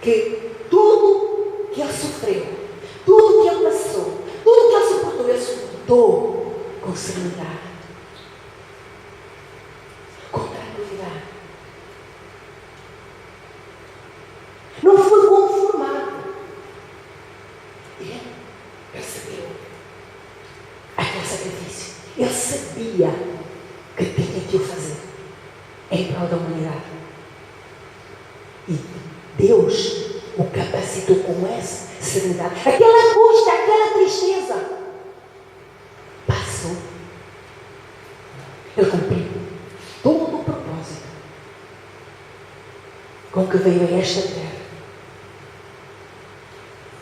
que tudo que ele sofreu, tudo que ele passou, tudo que ele suportou, ele suportou com serenidade, com tranquilidade. Não foi conformado. Ele percebeu aquele sacrifício. Ele sabia que tinha que o fazer em prol da humanidade. E Deus o capacitou com essa serenidade. Aquela angústia, aquela tristeza passou. Ele cumpriu todo o propósito com que veio a esta terra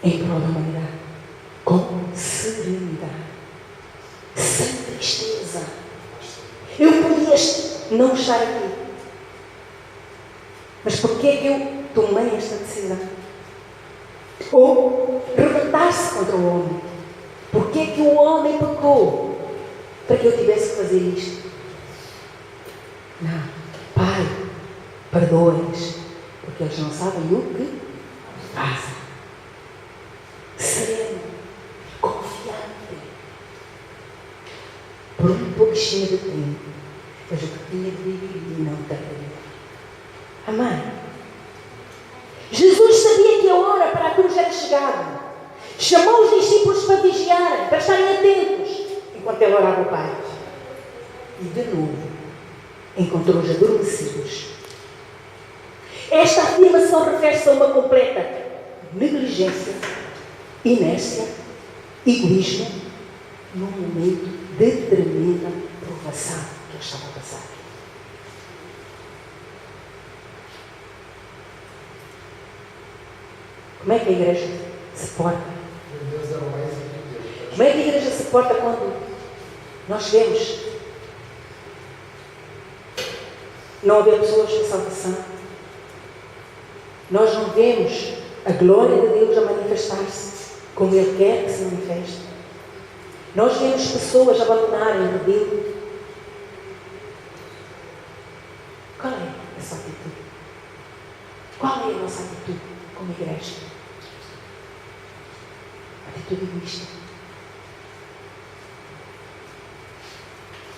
em prol da humanidade, com serenidade, sem tristeza. Eu podia não estar aqui, mas porquê é que eu tomei esta decisão? Ou revoltar-se contra o homem? Porquê é que o homem pecou para que eu tivesse que fazer isto? Não, Pai, Perdoem-nos, porque eles não sabem o que fazem. Sereno, confiante. Por um pouquinho de tempo, mas o que tinha de viver e não tardaria. Amém? Jesus sabia que a hora para a cruz era chegada. Chamou os discípulos para vigiarem, para estarem atentos, enquanto ele orava ao Pai. E de novo, encontrou-os adormecidos. Esta afirmação refere-se a uma completa negligência, inércia, egoísmo, num momento de tremenda provação que eles estavam a passar. Como é que a igreja se porta? Como é que a igreja se porta quando nós vemos não haver pessoas de salvação? Nós não vemos a glória de Deus a manifestar-se como Ele quer que se manifeste. Nós vemos pessoas abandonarem o Deus. Qual é essa atitude? Qual é a nossa atitude como igreja? Atitude egoísta.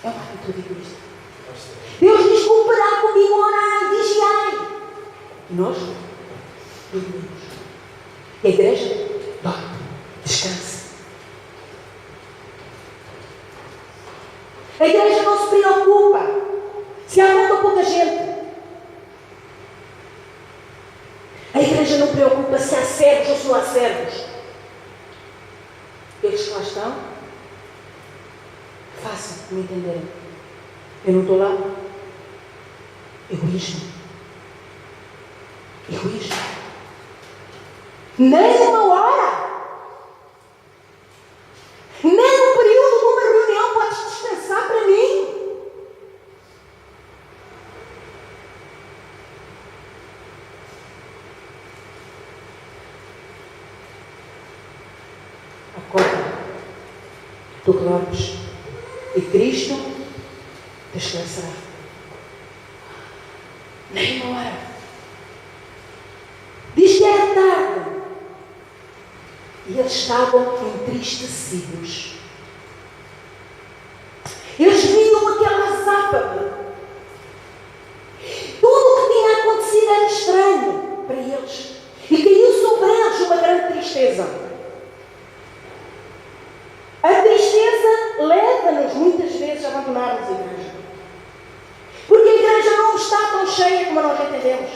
É uma atitude egoísta. Deus diz: cooperar comigo, orar, vigiai. E nós dormimos. E a igreja dorme, descansa. A igreja não se preocupa se há muita ou pouca gente. A igreja não preocupa se há servos ou se não há servos. Eles que lá estão, façam me entenderem. Eu não estou lá. Egoísmo. Egoísmo. Nem uma hora, nem um período de uma reunião podes descansar para mim. Acorda, tu dormes, e Cristo te esclarecerá. Nem uma hora. Diz que era tarde. E eles estavam entristecidos. Eles viam aquela ráfaga. Tudo o que tinha acontecido era estranho para eles. E caiu sobre eles uma grande tristeza. A tristeza leva-nos muitas vezes a abandonarmos a igreja. Porque a igreja não está tão cheia como nós entendemos.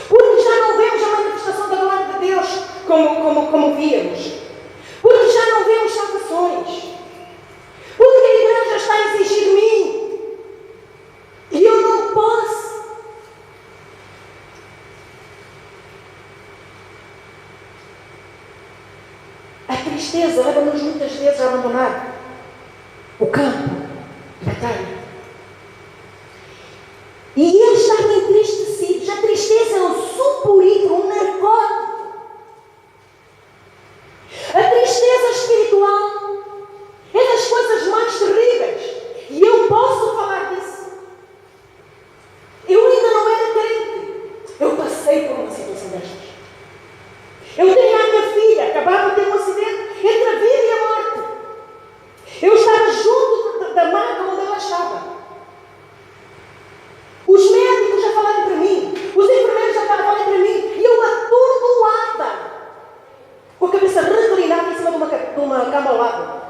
Porque já não vemos a manifestação da glória de Deus como víamos. Porque já não vemos salvações. Porque a igreja está a exigir de mim. E eu não posso. A tristeza leva-nos muitas vezes a abandonar o campo de batalha. E eles estavam entristecidos. A tristeza é um supurito, um narcótico. A tristeza espiritual é das coisas mais terríveis. E eu posso falar disso. Eu ainda não era crente. Eu passei por uma situação destas. Eu tenho a minha filha, acabava de ter um acidente entre a vida e a morte. Eu estava junto da maca onde ela estava. Os médicos já falaram para mim, os enfermeiros já falaram para mim, e eu atordoada, com a cabeça reclinada em cima de uma cama ao lado.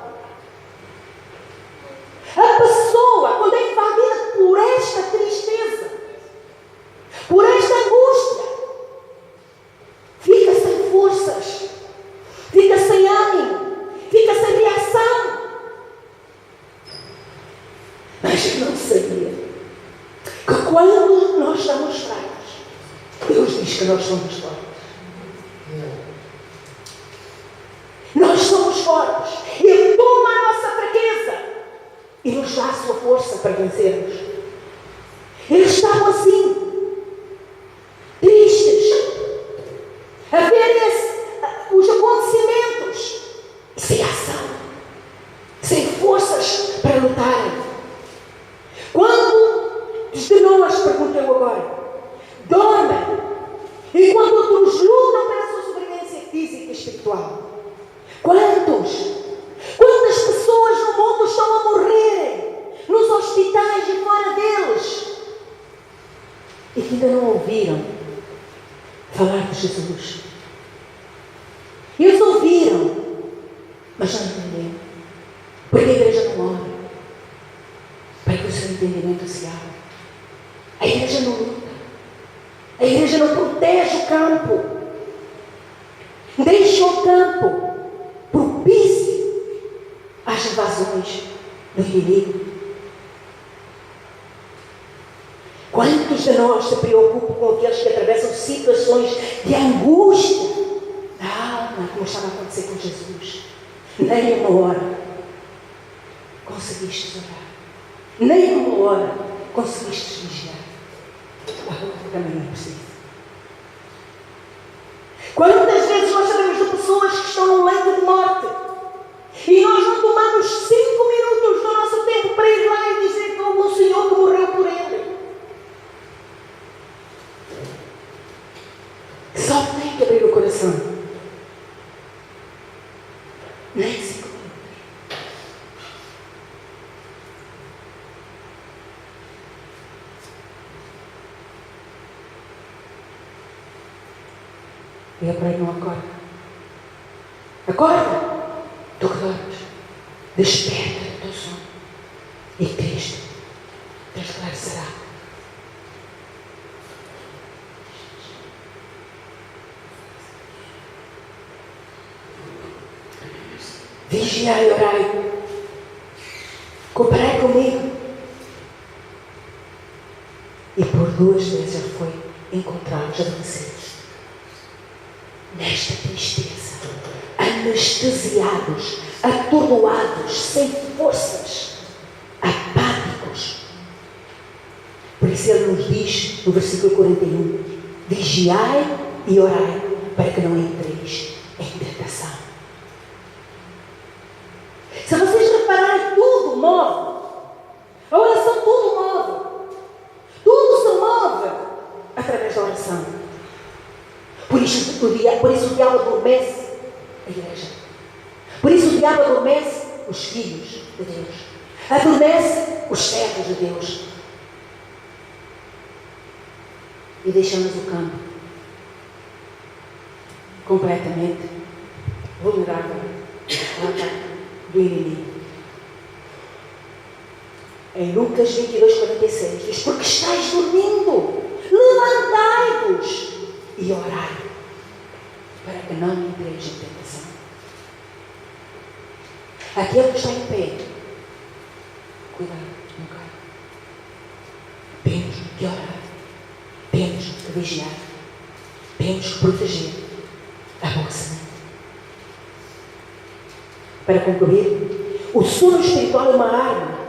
A pessoa, quando é invadida por esta tristeza, por esta angústia, fica sem forças, fica sem ânimo, fica sem reação. Mas eu não sabia que quando nós estamos fracos, Deus diz que nós somos fortes. Nós somos fortes. Ele toma a nossa fraqueza e nos dá a sua força para vencermos. Eles estavam assim, tristes, a verem os acontecimentos, sem ação, sem forças para lutarem. Quando de nós, pergunto eu agora, dormem, enquanto outros lutam pela sua sobrevivência física e espiritual. Quantas pessoas no mundo estão a morrer nos hospitais e fora deles e que ainda não ouviram falar de Jesus? Eles ouviram, mas não entenderam, porque a igreja não ora para que o seu entendimento se abra. A igreja não luta, a igreja não protege o campo, deixa o campo propício às invasões do inimigo. Quantos de nós se preocupam com aqueles que atravessam situações de angústia da alma, como estava a acontecer com Jesus? Nem uma hora conseguiste orar, nem uma hora conseguiste vigiar. A outra também é preciso. Quantas vezes nós sabemos de pessoas que estão num leito de morte e nós não tomamos 5 minutos do nosso tempo para ir lá e dizer que houve um Senhor que morreu por ele? Só tem que abrir o coração. Nem 5 minutos. E a Prei não acorda. Acorda! Tu que dormes. Desperta do teu sono. E Cristo te esclarecerá. Vigiai e orai. Cooperai comigo. E por 2 vezes ele foi encontrá-los adormecidos. Nesta tristeza, anestesiados, atordoados, sem forças, apáticos. Por isso ele nos diz no versículo 41: vigiai e orai para que não entreis em tentação. Se vocês repararem, tudo move. A oração tudo move. Tudo se move através da oração. Por isso o diabo adormece a igreja. Por isso o diabo adormece os filhos de Deus. Adormece os servos de Deus. E deixamos o campo completamente vulnerável ao ataque do inimigo. Em Lucas 22:46 diz: porque estáis dormindo, levantai-vos e orai para que não entreis em tentação. Aquele que está em pé, cuidado, não cai. Temos que orar, temos que vigiar, temos que proteger a boa semente. Para concluir, o sono espiritual é uma arma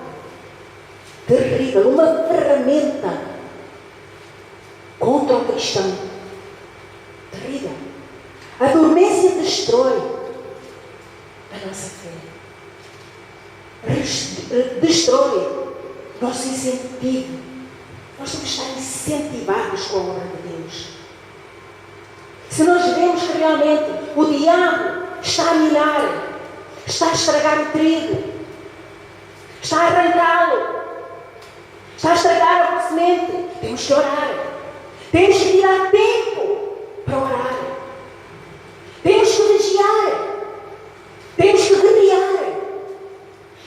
terrível, uma ferramenta contra o cristão. Terrível. A dormência destrói a nossa fé. Destrói o nosso incentivo. Nós temos que estar incentivados com a obra de Deus. Se nós vemos que realmente o diabo está a minar, está a estragar o trigo, está a arrancá-lo, está a estragar a boa semente, temos que orar. Temos que tirar tempo para orar. Temos que vigiar. Temos que guerrear.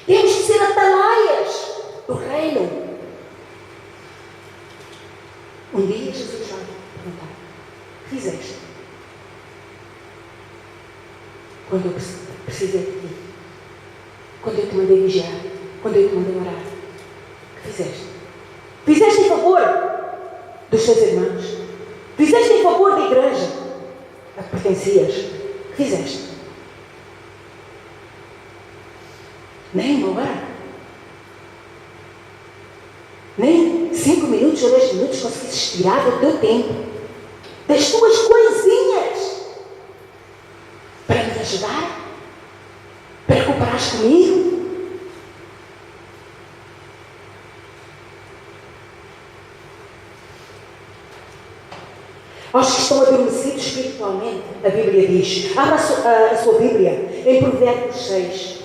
Temos que ser atalaias do reino. Um dia Jesus vai perguntar: o que fizeste? Quando eu precisei de ti, quando eu te mandei vigiar, quando eu te mandei orar, o que fizeste? Fizeste em favor dos teus irmãos? Fizeste em favor da igreja a que pertencias? O que fizeste? Nem uma hora, nem 5 minutos ou 10 minutos conseguiste tirar do teu tempo, das tuas coisinhas, para me ajudar, para cooperares comigo. aos que estão adormecidos espiritualmente. A Bíblia diz, abra a sua Bíblia em Provérbios 6.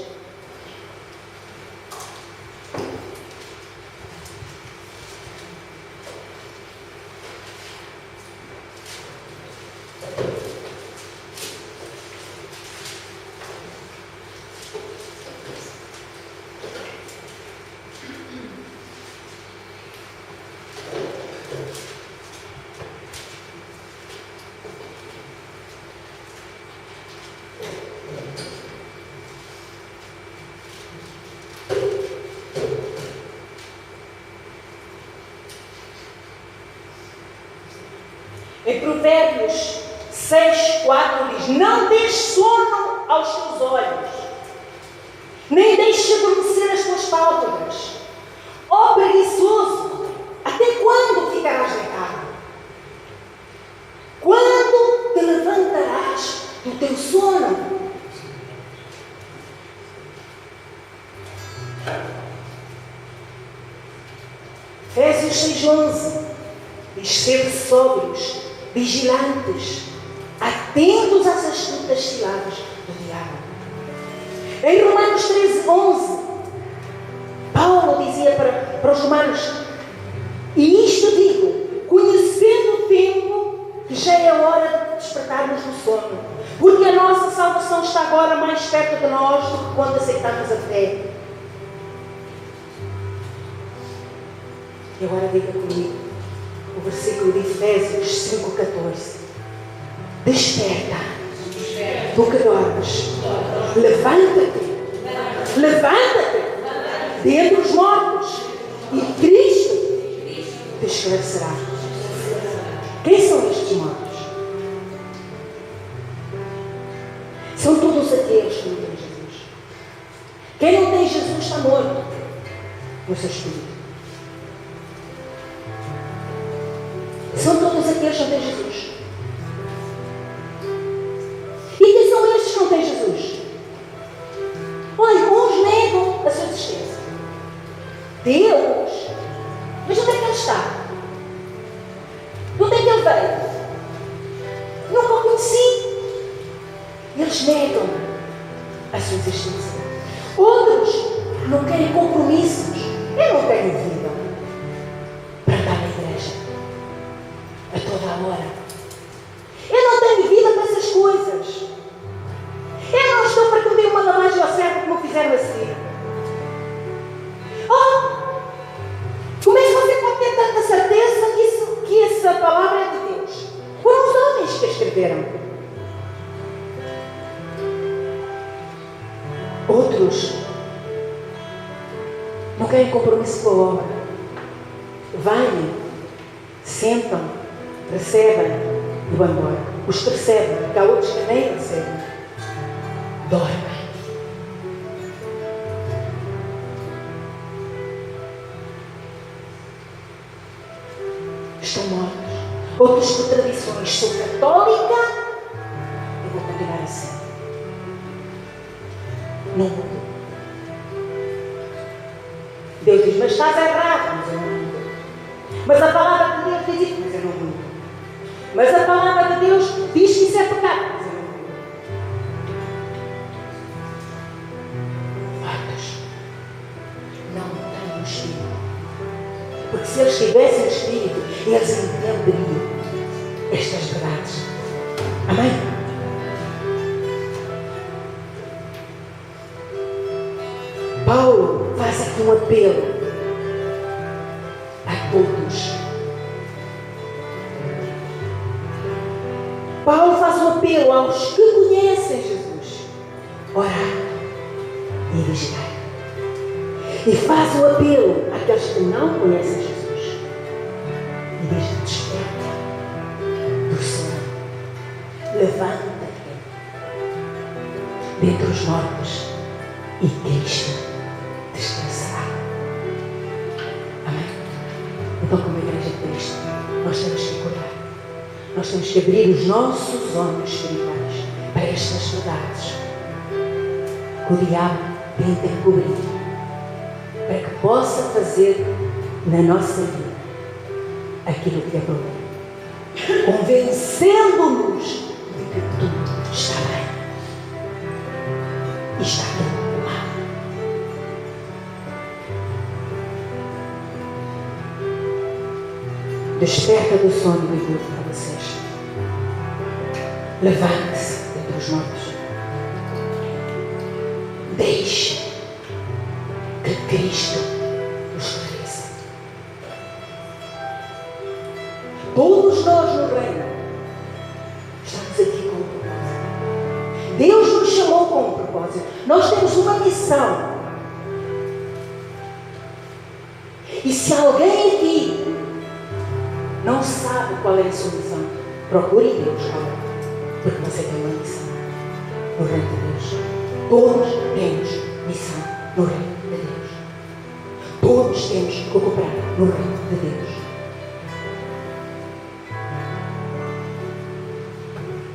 Em Provérbios 6, 4 diz: não des sono aos teus olhos, nem deixes adormecer as tuas pálpebras. Ó preguiçoso, até quando ficarás deitado? Quando te levantarás do teu sono? Efésios 6,11 diz: sede sóbrios, vigilantes, atentos às astutas ciladas do diabo. Em Romanos 13:11, Paulo dizia para os romanos: e isto digo, conhecendo o tempo, que já é hora de despertarmos do sono, porque a nossa salvação está agora mais perto de nós do que quando aceitamos a fé. E agora diga comigo o versículo de Efésios 5,14. Desperta, tu que dormes, levanta-te, dentre os mortos, e Cristo te esclarecerá. Quem são estes mortos? São todos aqueles que não têm Jesus. Quem não tem Jesus está morto no seu espírito. São todos aqueles que não têm Jesus. E quem são estes que não têm Jesus? Olha, uns negam a sua existência. Deus? Mas onde é que Ele está? De onde é que Ele veio? Nunca o conheci. Eles negam a sua existência. Outros não querem compromissos. Eu não tenho vida para estar na igreja a toda a hora. Eu não tenho vida para essas coisas. Eu não estou para que me dê uma lavagem ao cérebro como fizeram assim. Oh! Como é que você pode ter tanta certeza que essa palavra é de Deus? Foram os homens que a escreveram. Outros não querem compromisso com a obra. Vêm, sentam, recebem e vão embora. Os que recebem, porque há outros que nem recebem, dormem. Estão mortos. Outros por tradições. Sou católica, eu vou continuar assim. Não mudo. Deus diz: mas estás errado. Mas eu não mudo. Mas a palavra de Deus diz isso. Mas eu não mudo. Mas a palavra de Deus diz que isso é pecado. Mas eu não mudo. Mortos. Não têm o espírito. Porque se eles tivessem o espírito, eles entenderiam estas verdades. Amém? Paulo faz aqui um apelo a todos. Paulo faz um apelo aos que conhecem Jesus. Orar e vigiar. E faz um apelo àqueles que não conhecem Jesus. E diz: desperta do sono. Levanta-te dentre os mortos e Cristo descansará. Amém? Então, como igreja de Cristo, nós temos que cuidar. Nós temos que abrir os nossos olhos espirituais para estas verdades que o diabo tenta encobrir, para que possa fazer na nossa vida aquilo que é bom. convencendo-nos de que tudo está bem. E está tudo mal. Desperta do sono, meu Deus, para vocês. Levante-se dentre os mortos. Deixe que Cristo os esclareça. Todos nós no reino estamos aqui com um propósito. Deus nos chamou com um propósito. Nós temos uma missão. E se alguém aqui não sabe qual é a sua missão, procure Deus, porque você tem uma missão no reino de Deus. Todos temos missão no reino de Deus. Todos temos que cooperar no reino de Deus.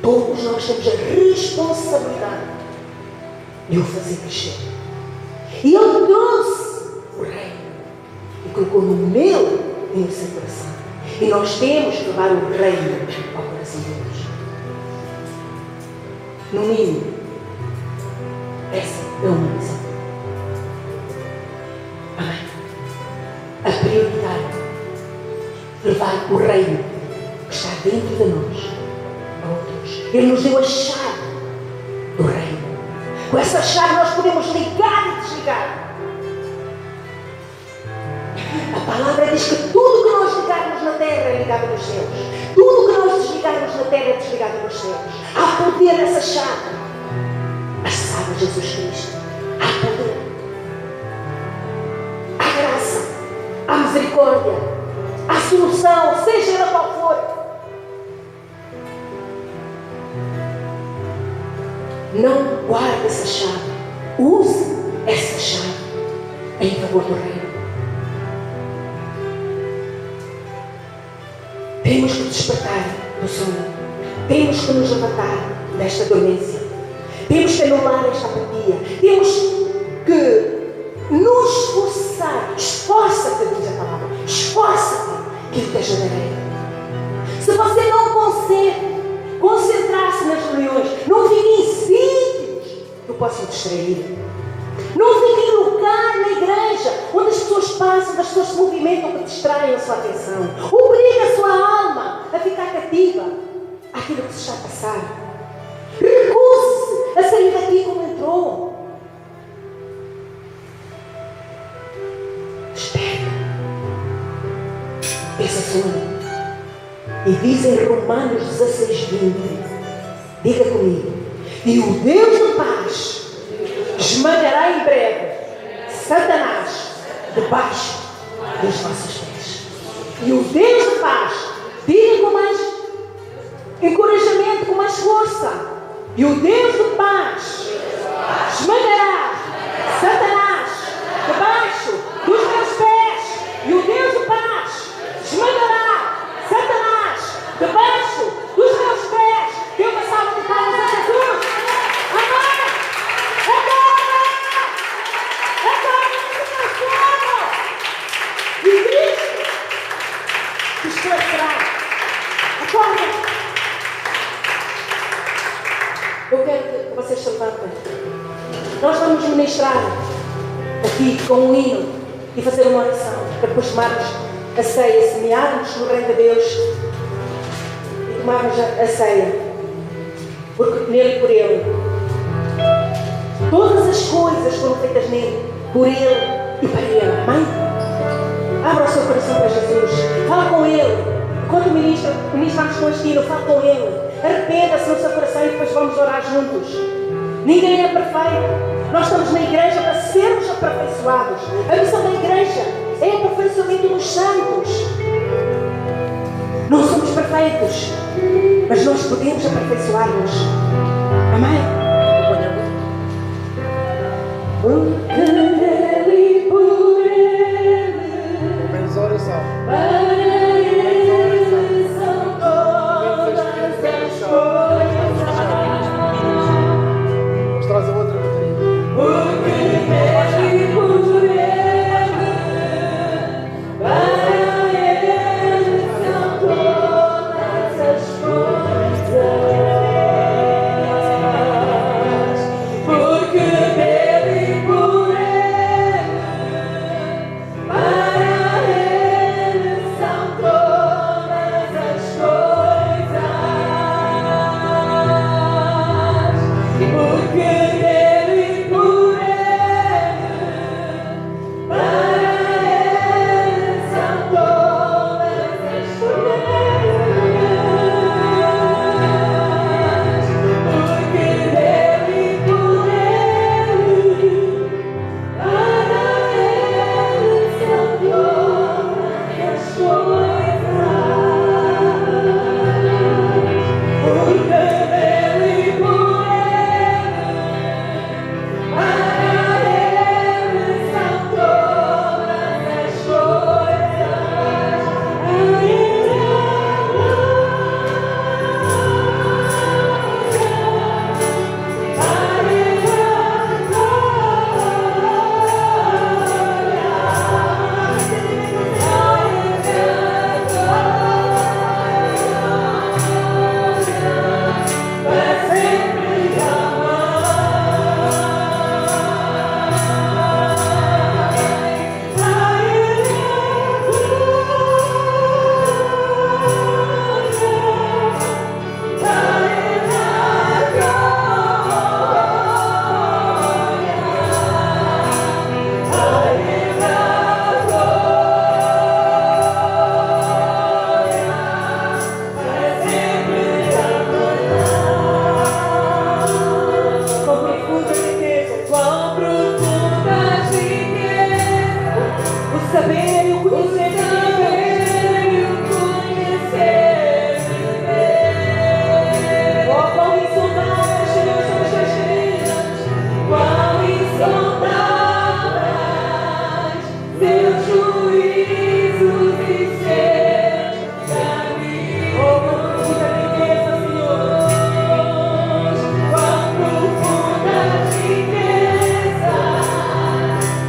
Todos nós temos a responsabilidade de o fazer crescer. E Ele trouxe o reino e colocou no meu e no seu coração. E nós temos que levar o reino ao coração de Deus. No mínimo, essa é uma missão. Amém? A prioridade de levar o reino que está dentro de nós a outros. Ele nos deu a chave do reino. Com essa chave nós podemos ligar e desligar. A palavra diz que tudo que nós ligarmos na terra é ligado nos céus. Tudo que nós desligarmos na terra é desligado nos céus. Há poder nessa chave. A chave de Jesus Cristo. Há poder. Há graça. Há misericórdia. Há solução, seja ela qual for. Não guarde essa chave. Use essa chave em favor do reino. Temos que despertar do sono. Temos que nos levantar desta dormência. Temos que anular esta apatia. Temos que nos esforçar. Esforça-te, diz a palavra. Esforça-te que Ele te ajudará. Se você não consegue concentrar-se nas reuniões, não fique em sítios que possam distrair. Não fique em lugar na igreja onde as pessoas passam, onde as pessoas se movimentam que distraem a sua atenção. Obrigue a sua alma a ficar cativa àquilo que se está a passar. Recuse-se a sair daqui como entrou. Desperta. Esse é sono. E diz em Romanos 16:20, diga comigo, e o Deus de paz esmagará em breve Satanás debaixo dos vossos pés. E o Deus de paz, diga com mais encorajamento, com mais força, e o Deus de paz esmagará Satanás debaixo dos meus pés. E o Deus de paz esmagará Satanás debaixo dos meus pés. Dê uma salva de palmas a Jesus. Amém. E Cristo te esclarecerá. Acorda. Eu quero que vocês se levantem. Nós vamos ministrar aqui com um hino e fazer uma oração para depois tomarmos a ceia, semearmos no reino de Deus e tomarmos a ceia, porque nele, por Ele, todas as coisas foram feitas nele, por Ele e para Ele. Amém? Abra o seu coração para Jesus, fala com Ele. Enquanto ministramos com este hino, fala com Ele. Arrependa-se no seu coração e depois vamos orar juntos. Ninguém é perfeito. Nós estamos na igreja para sermos aperfeiçoados. A missão da igreja é o aperfeiçoamento dos santos. Não somos perfeitos, mas nós podemos aperfeiçoar-nos. Amém? Por Ele, por Ele, menos oração. para Ele são todas as coisas. Vamos trazer outra bateria. Por Ele, por Ele, para Ele são todas saber e o conhecer de Deus. Oh, quão insondáveis, Senhor, são as tuas feridas. Quão insondáveis seus juízos e seus caminhos. Oh, quão profunda riqueza, Senhor. Quão profunda riqueza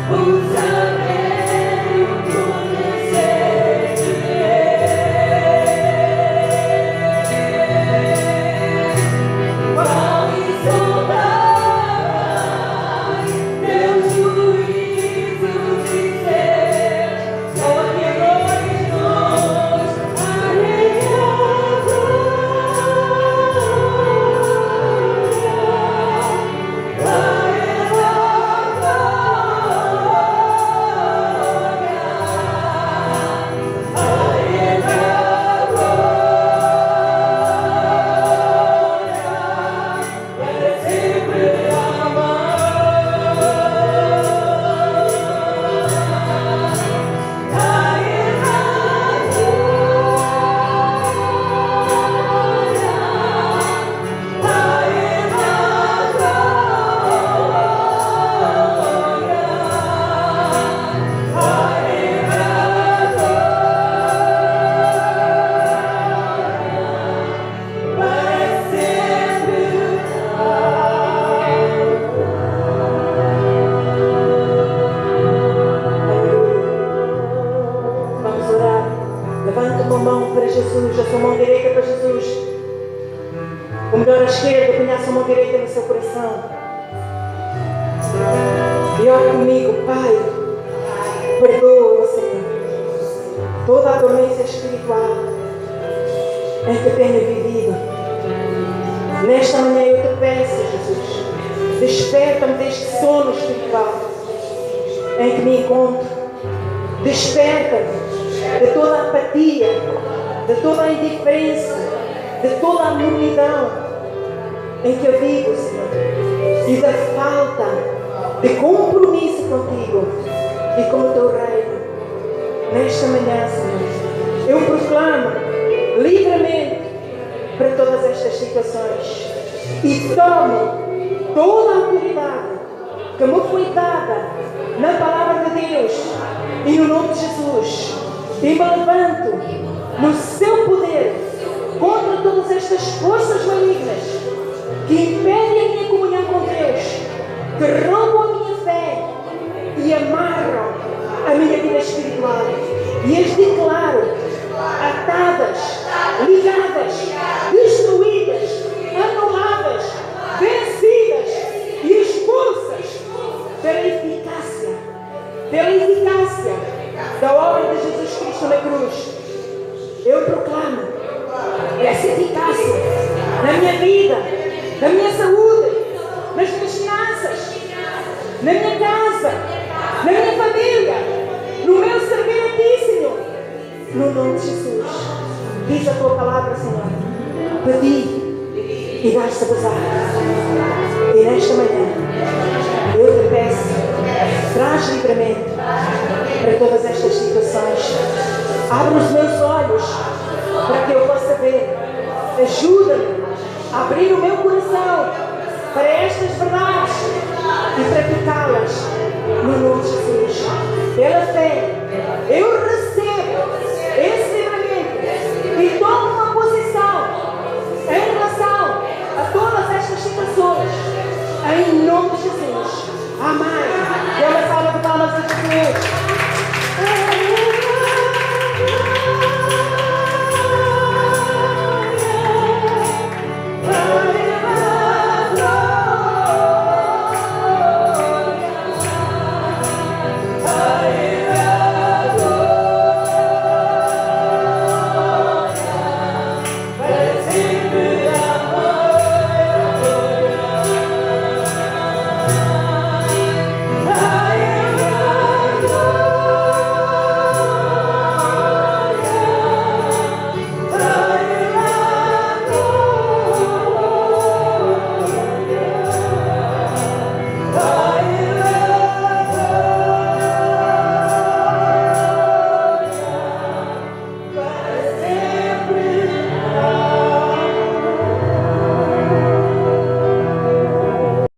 o saber e o conhecer de Deus. Quão insondáveis teus juízos e seus. Oh, que glória nós Vamos orar. Levanta uma mão para Jesus, a sua mão direita para Jesus. O melhor à esquerda, ponha a sua mão direita no seu coração. E ora comigo, Pai, perdoa-me, Senhor, toda a dormência espiritual em que tenho vivido. Nesta manhã eu te peço, Jesus, desperta-me deste sono espiritual em que me encontro. Desperta-me de toda a apatia, de toda a indiferença, de toda a mornidão em que eu vivo, Senhor, e da falta de compromisso contigo e com o teu reino. Nesta manhã, Senhor, eu proclamo livremente para todas estas situações e tomo toda a autoridade que me foi dada na palavra de Deus e no nome de Jesus, e me levanto no seu poder contra todas estas forças malignas que impedem a minha comunhão com Deus, que roubam a minha fé e amarram a minha vida espiritual, e as declaro atadas, ligadas, destruídas, anuladas, vencidas e expulsas pela eficácia da obra de Jesus Cristo na cruz. Eu proclamo essa eficácia na minha vida, na minha saúde, nas minhas finanças, na minha casa, na minha família, no meu servir a Ti, Senhor. No nome de Jesus, diz a Tua palavra, Senhor. Pedi e dás-te-vos-á. E nesta manhã, eu te peço, traz livramento para todas estas situações. Abre os meus olhos para que eu possa ver. Ajuda-me a abrir o meu coração para estas verdades e praticá-las no nome de Jesus. Pela fé